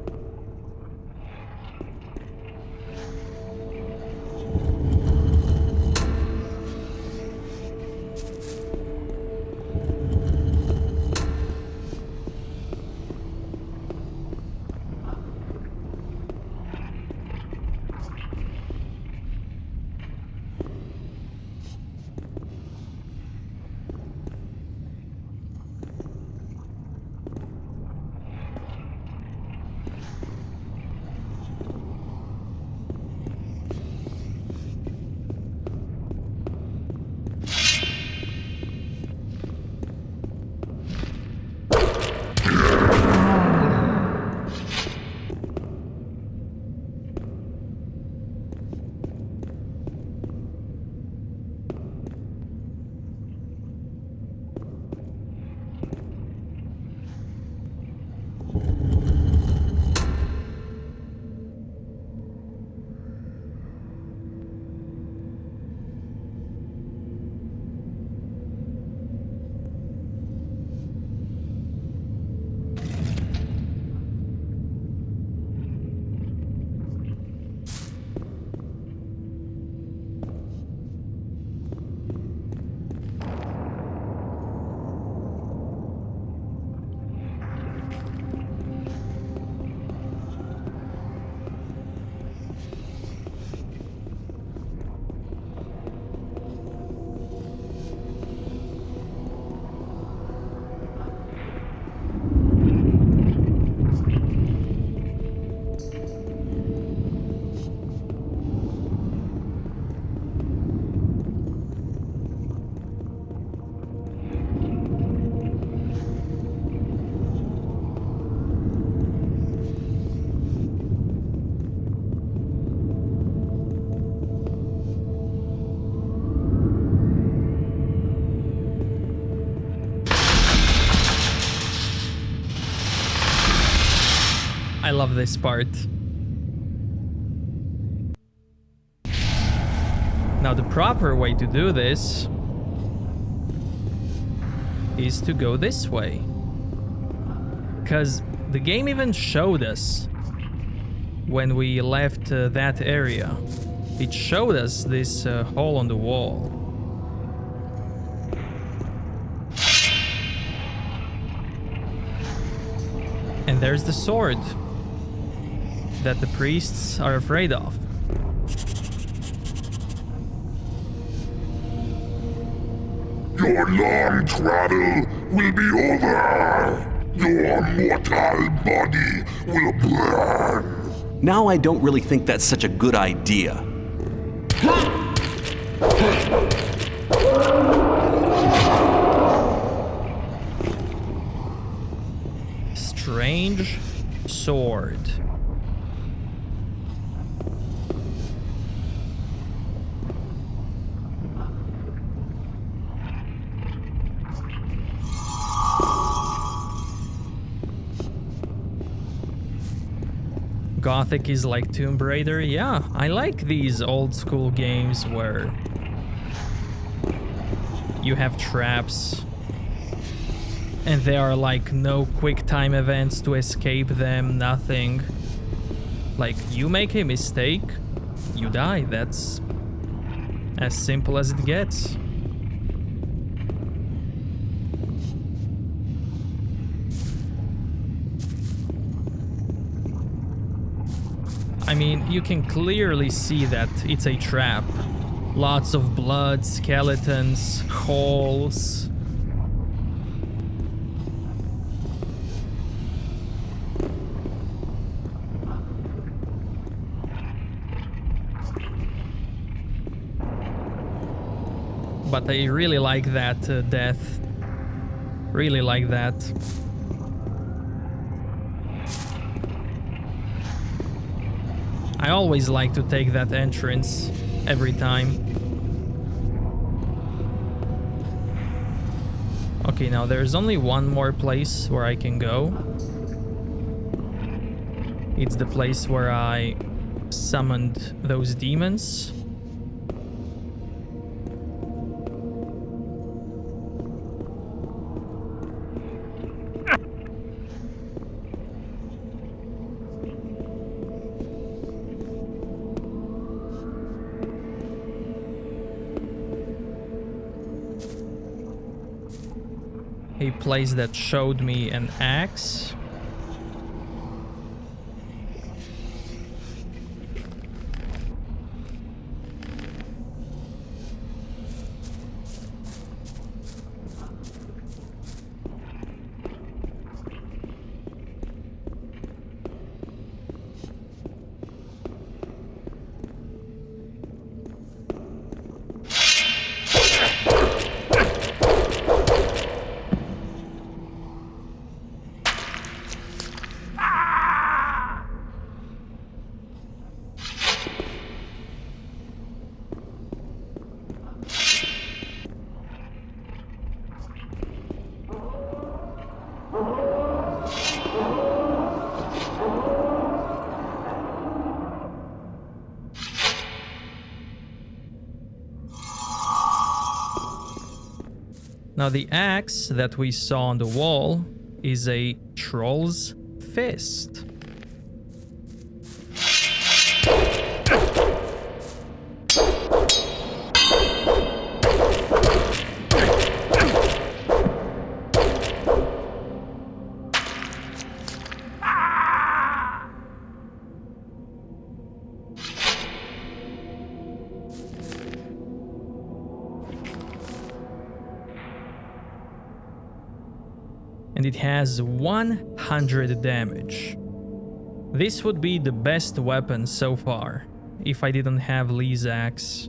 I love this part. Now the proper way to do this is to go this way. Because The game even showed us when we left that area. It showed us this hole on the wall. And there's the sword that the priests are afraid of. Your long travel will be over. Your mortal body will burn. Now I don't really think that's such a good idea. Strange sword. Gothic is like Tomb Raider. Yeah, I like these old school games where you have traps and there are like no quick time events to escape them, nothing. Like, you make a mistake, you die. That's as simple as it gets. I mean, you can clearly see that it's a trap. Lots of blood, skeletons, holes. But I really like that death. Really like that. I always like to take that entrance every time. Okay, now there's only one more place where I can go. It's the place where I summoned those demons. A place that showed me an axe. Now the axe that we saw on the wall is a troll's fist. And it has 100 damage. This would be the best weapon so far, if I didn't have Lee's axe.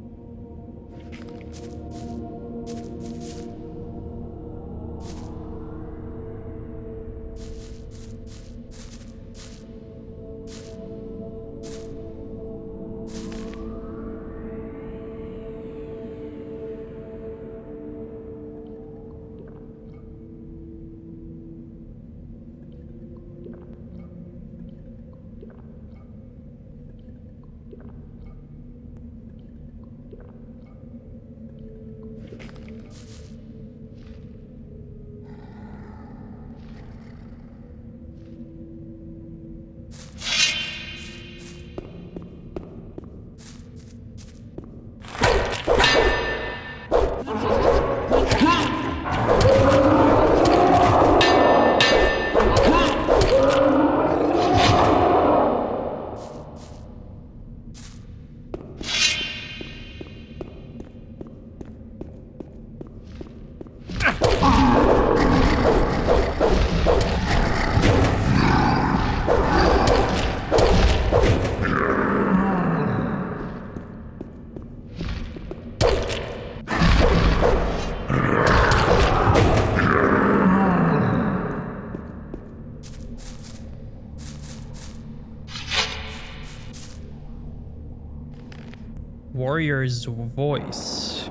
Warrior's Voice.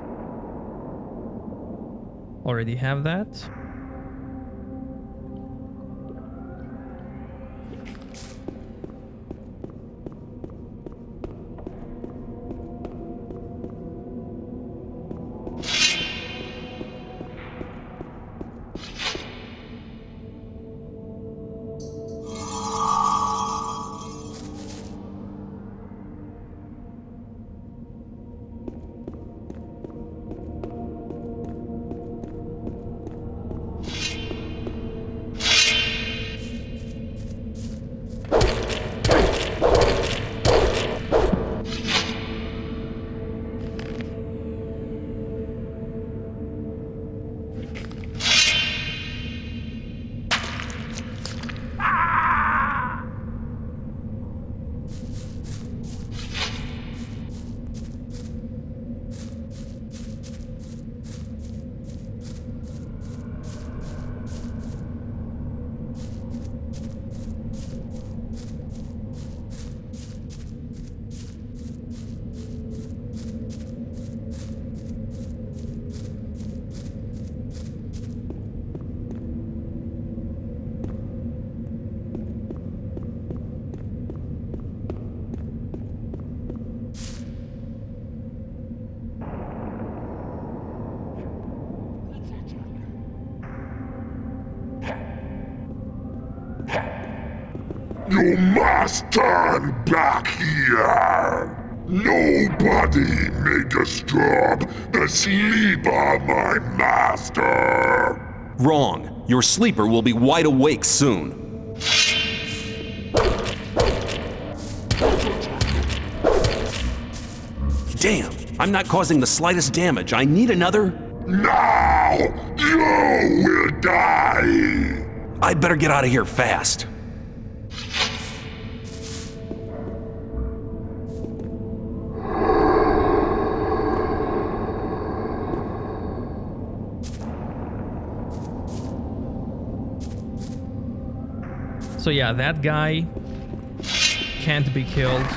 Already have that. You must turn back here! Nobody may disturb the sleep of my master! Wrong. Your sleeper will be wide awake soon. Damn, I'm not causing the slightest damage. I need another... Now you will die! I better get out of here fast. So yeah, that guy can't be killed.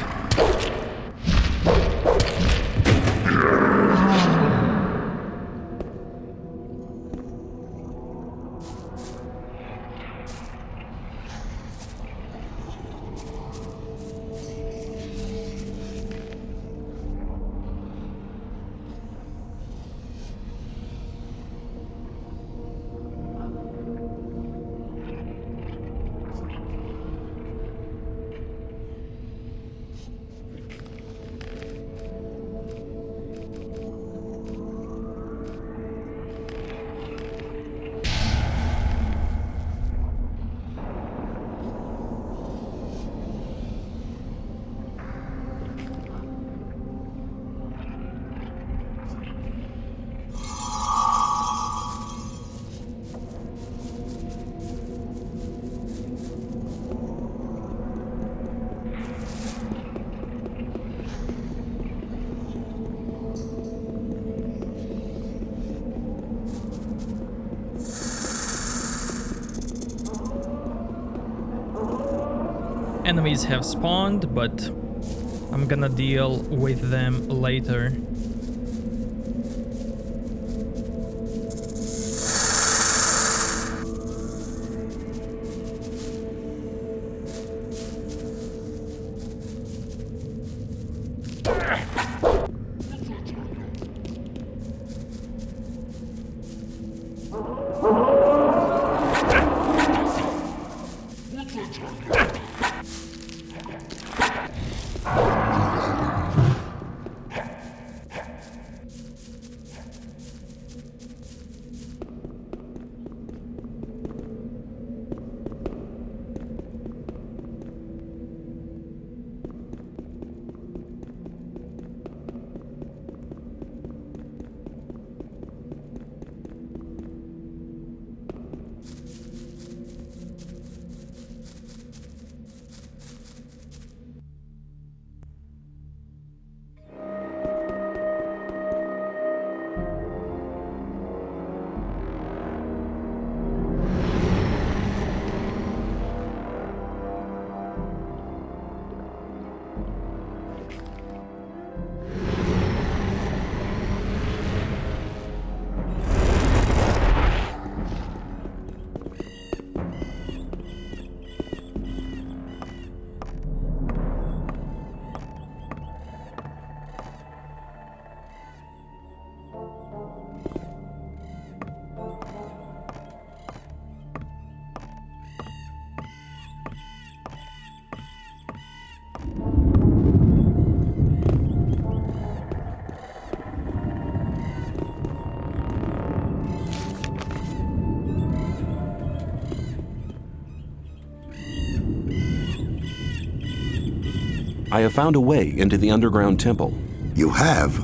Enemies have spawned, but I'm gonna deal with them later. I have found a way into the underground temple. You have?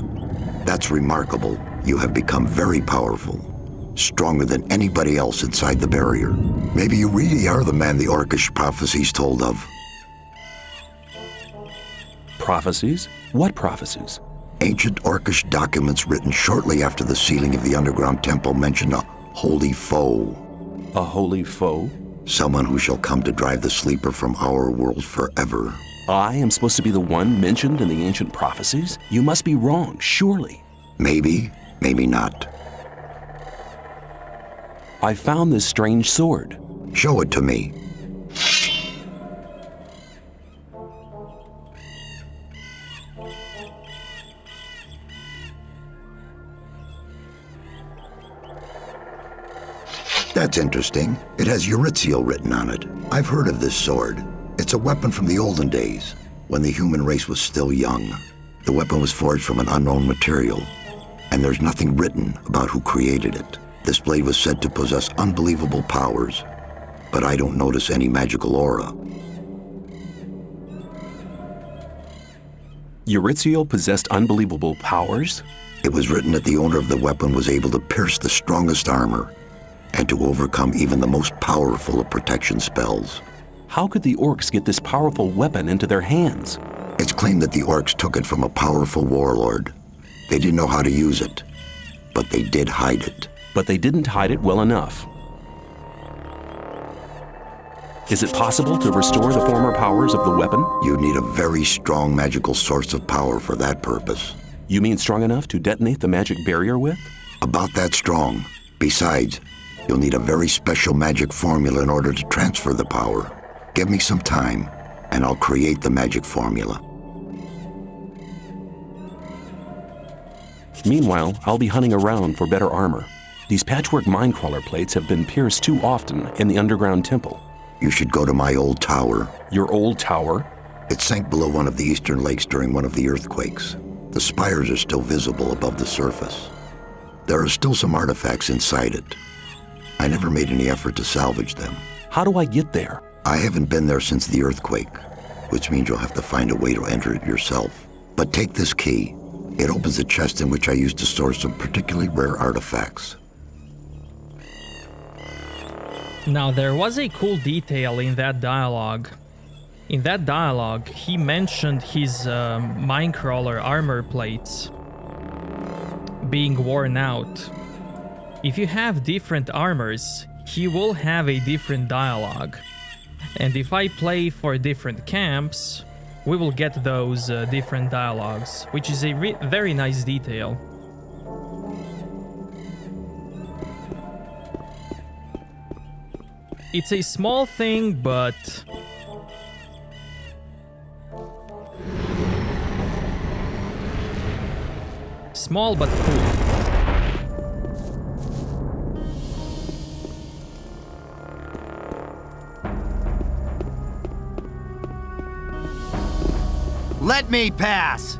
That's remarkable. You have become very powerful. Stronger than anybody else inside the barrier. Maybe you really are the man the Orcish prophecies told of. Prophecies? What prophecies? Ancient Orcish documents written shortly after the sealing of the underground temple mention a holy foe. A holy foe? Someone who shall come to drive the sleeper from our world forever. I am supposed to be the one mentioned in the ancient prophecies? You must be wrong, surely. Maybe, maybe not. I found this strange sword. Show it to me. That's interesting. It has Uriziel written on it. I've heard of this sword. It's a weapon from the olden days, when the human race was still young. The weapon was forged from an unknown material, and there's nothing written about who created it. This blade was said to possess unbelievable powers, but I don't notice any magical aura. Uriziel possessed unbelievable powers? It was written that the owner of the weapon was able to pierce the strongest armor, and to overcome even the most powerful of protection spells. How could the orcs get this powerful weapon into their hands? It's claimed that the orcs took it from a powerful warlord. They didn't know how to use it, but they did hide it. But they didn't hide it well enough. Is it possible to restore the former powers of the weapon? You need a very strong magical source of power for that purpose. You mean strong enough to detonate the magic barrier with? About that strong. Besides, you'll need a very special magic formula in order to transfer the power. Give me some time, and I'll create the magic formula. Meanwhile, I'll be hunting around for better armor. These patchwork minecrawler plates have been pierced too often in the underground temple. You should go to my old tower. Your old tower? It sank below one of the eastern lakes during one of the earthquakes. The spires are still visible above the surface. There are still some artifacts inside it. I never made any effort to salvage them. How do I get there? I haven't been there since the earthquake, which means you'll have to find a way to enter it yourself. But take this key. It opens a chest in which I used to store some particularly rare artifacts. Now, there was a cool detail in that dialogue. In that dialogue, he mentioned his minecrawler armor plates being worn out. If you have different armors, he will have a different dialogue. And if I play for different camps, we will get those different dialogues, which is a very nice detail. It's a small thing, but small but cool. Let me pass!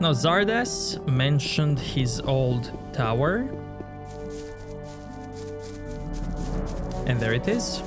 Now Zardes mentioned his old tower. And there it is.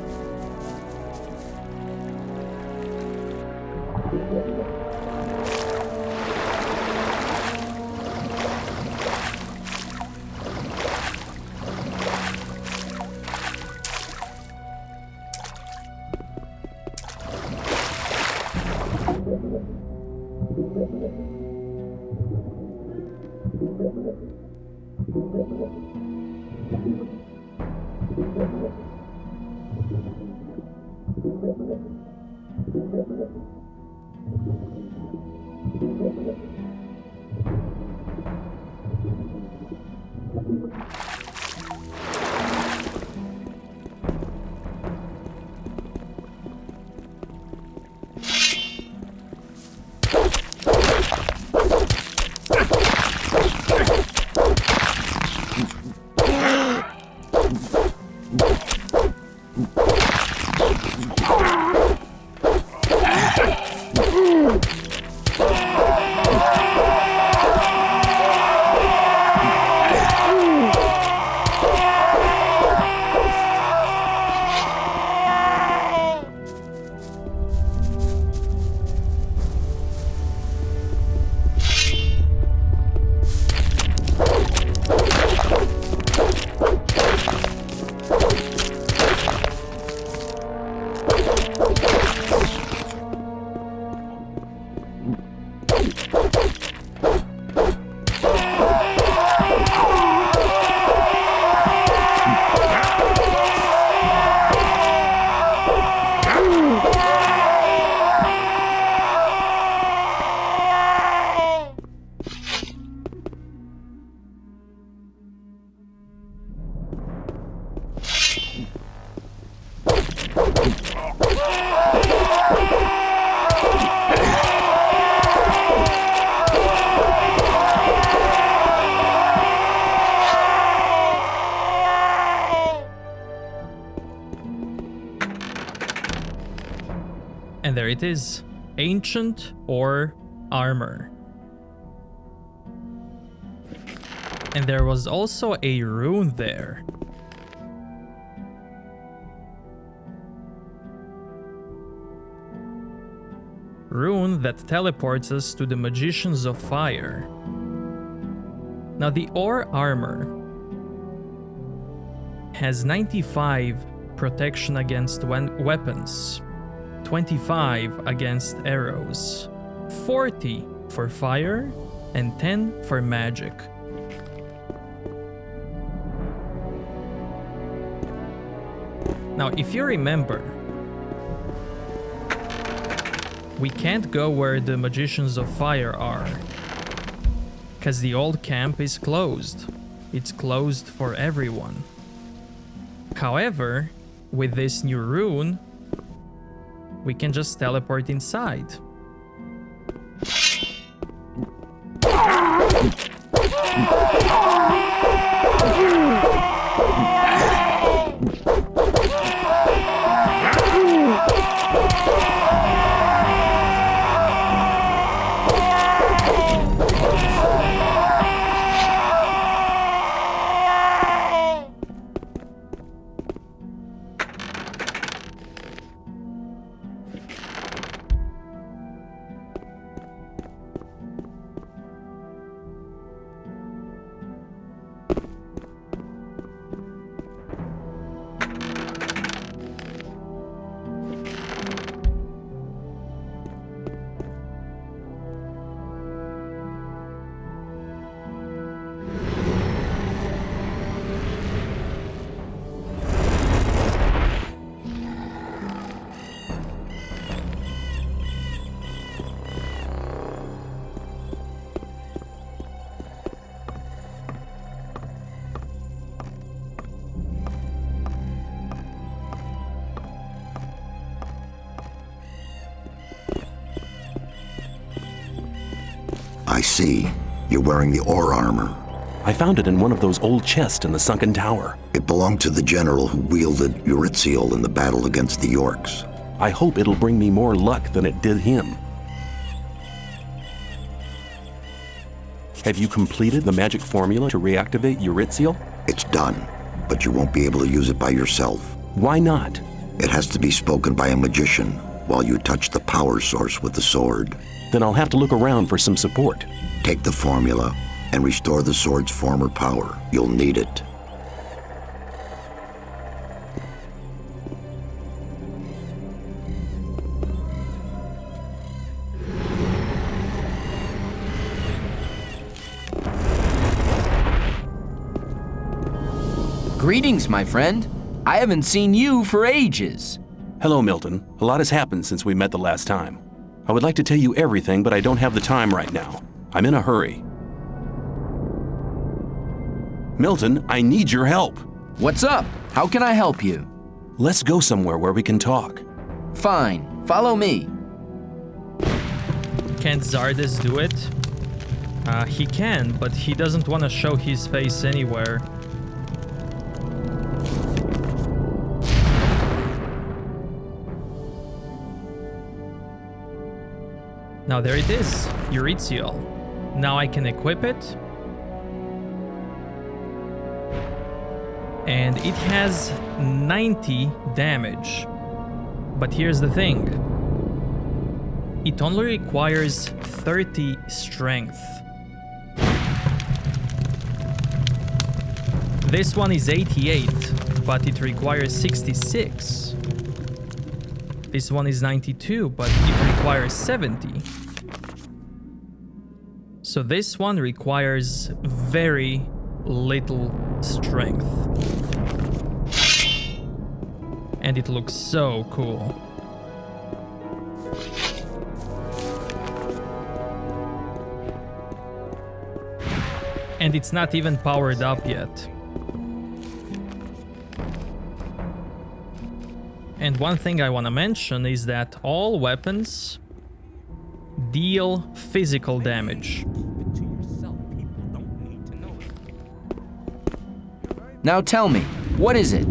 And there it is, ancient or armor. And there was also a rune there. Rune that teleports us to the Magicians of Fire. Now the Or armor has 95 protection against weapons, 25 against arrows, 40 for fire, and 10 for magic. Now, if you remember, we can't go where the Magicians of Fire are, because the old camp is closed. It's closed for everyone. However, with this new rune, we can just teleport inside. I see. You're wearing the Or armor. I found it in one of those old chests in the Sunken Tower. It belonged to the general who wielded Uriziel in the battle against the Orcs. I hope it'll bring me more luck than it did him. Have you completed the magic formula to reactivate Uriziel? It's done, but you won't be able to use it by yourself. Why not? It has to be spoken by a magician while you touch the power source with the sword. Then I'll have to look around for some support. Take the formula and restore the sword's former power. You'll need it. Greetings, my friend. I haven't seen you for ages. Hello, Milton. A lot has happened since we met the last time. I would like to tell you everything, but I don't have the time right now. I'm in a hurry. Milton, I need your help. What's up? How can I help you? Let's go somewhere where we can talk. Fine. Follow me. Can't Zardes do it? He can, but he doesn't want to show his face anywhere. Now there it is, Uriziel. Now I can equip it. And it has 90 damage. But here's the thing. It only requires 30 strength. This one is 88, but it requires 66. This one is 92, but it requires 70. So this one requires very little strength. And it looks so cool. And it's not even powered up yet. And one thing I want to mention is that all weapons deal physical damage. Now tell me, what is it?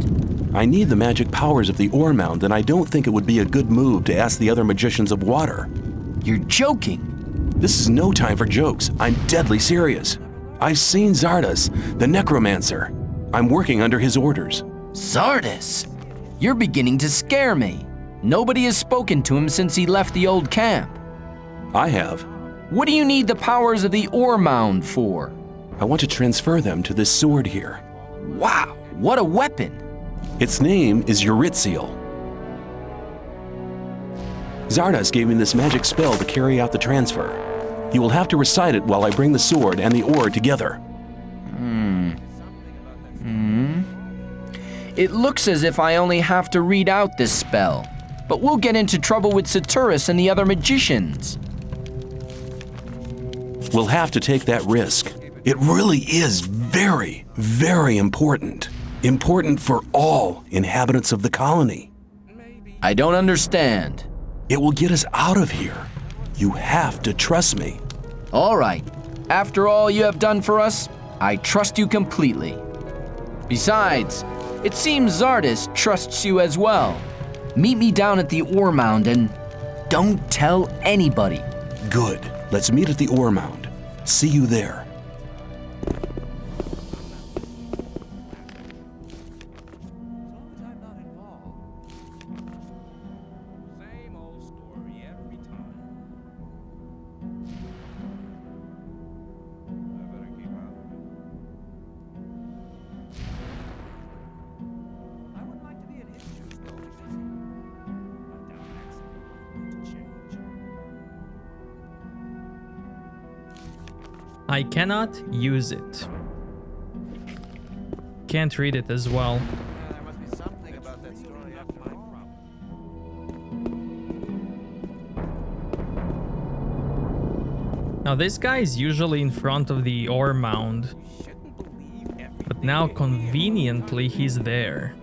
I need the magic powers of the ore mound, and I don't think it would be a good move to ask the other magicians of water. You're joking. This is no time for jokes. I'm deadly serious. I've seen Zardes, the necromancer. I'm working under his orders. Zardes? You're beginning to scare me. Nobody has spoken to him since he left the old camp. I have. What do you need the powers of the ore mound for? I want to transfer them to this sword here. Wow, what a weapon! Its name is Uriziel. Zardes gave me this magic spell to carry out the transfer. You will have to recite it while I bring the sword and the ore together. It looks as if I only have to read out this spell, but we'll get into trouble with Saturus and the other magicians. We'll have to take that risk. It really is very, very important. Important for all inhabitants of the colony. I don't understand. It will get us out of here. You have to trust me. All right. After all you have done for us, I trust you completely. Besides, it seems Zardes trusts you as well. Meet me down at the ore mound and don't tell anybody. Good. Let's meet at the ore mound. See you there. Same old story every time. I better keep out of it. I would like to be in his shoes, though. I doubt that's going to change. I cannot use it. Can't read it as well. Yeah, there must be something about that story after all. Now this guy is usually in front of the ore mound, but now conveniently he's there.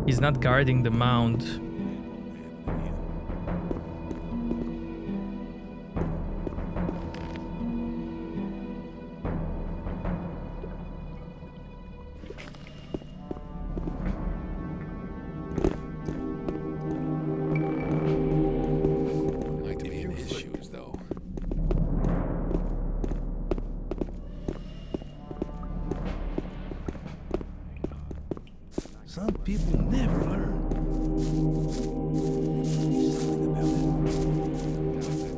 He's not guarding the mound. never learn. Something about it.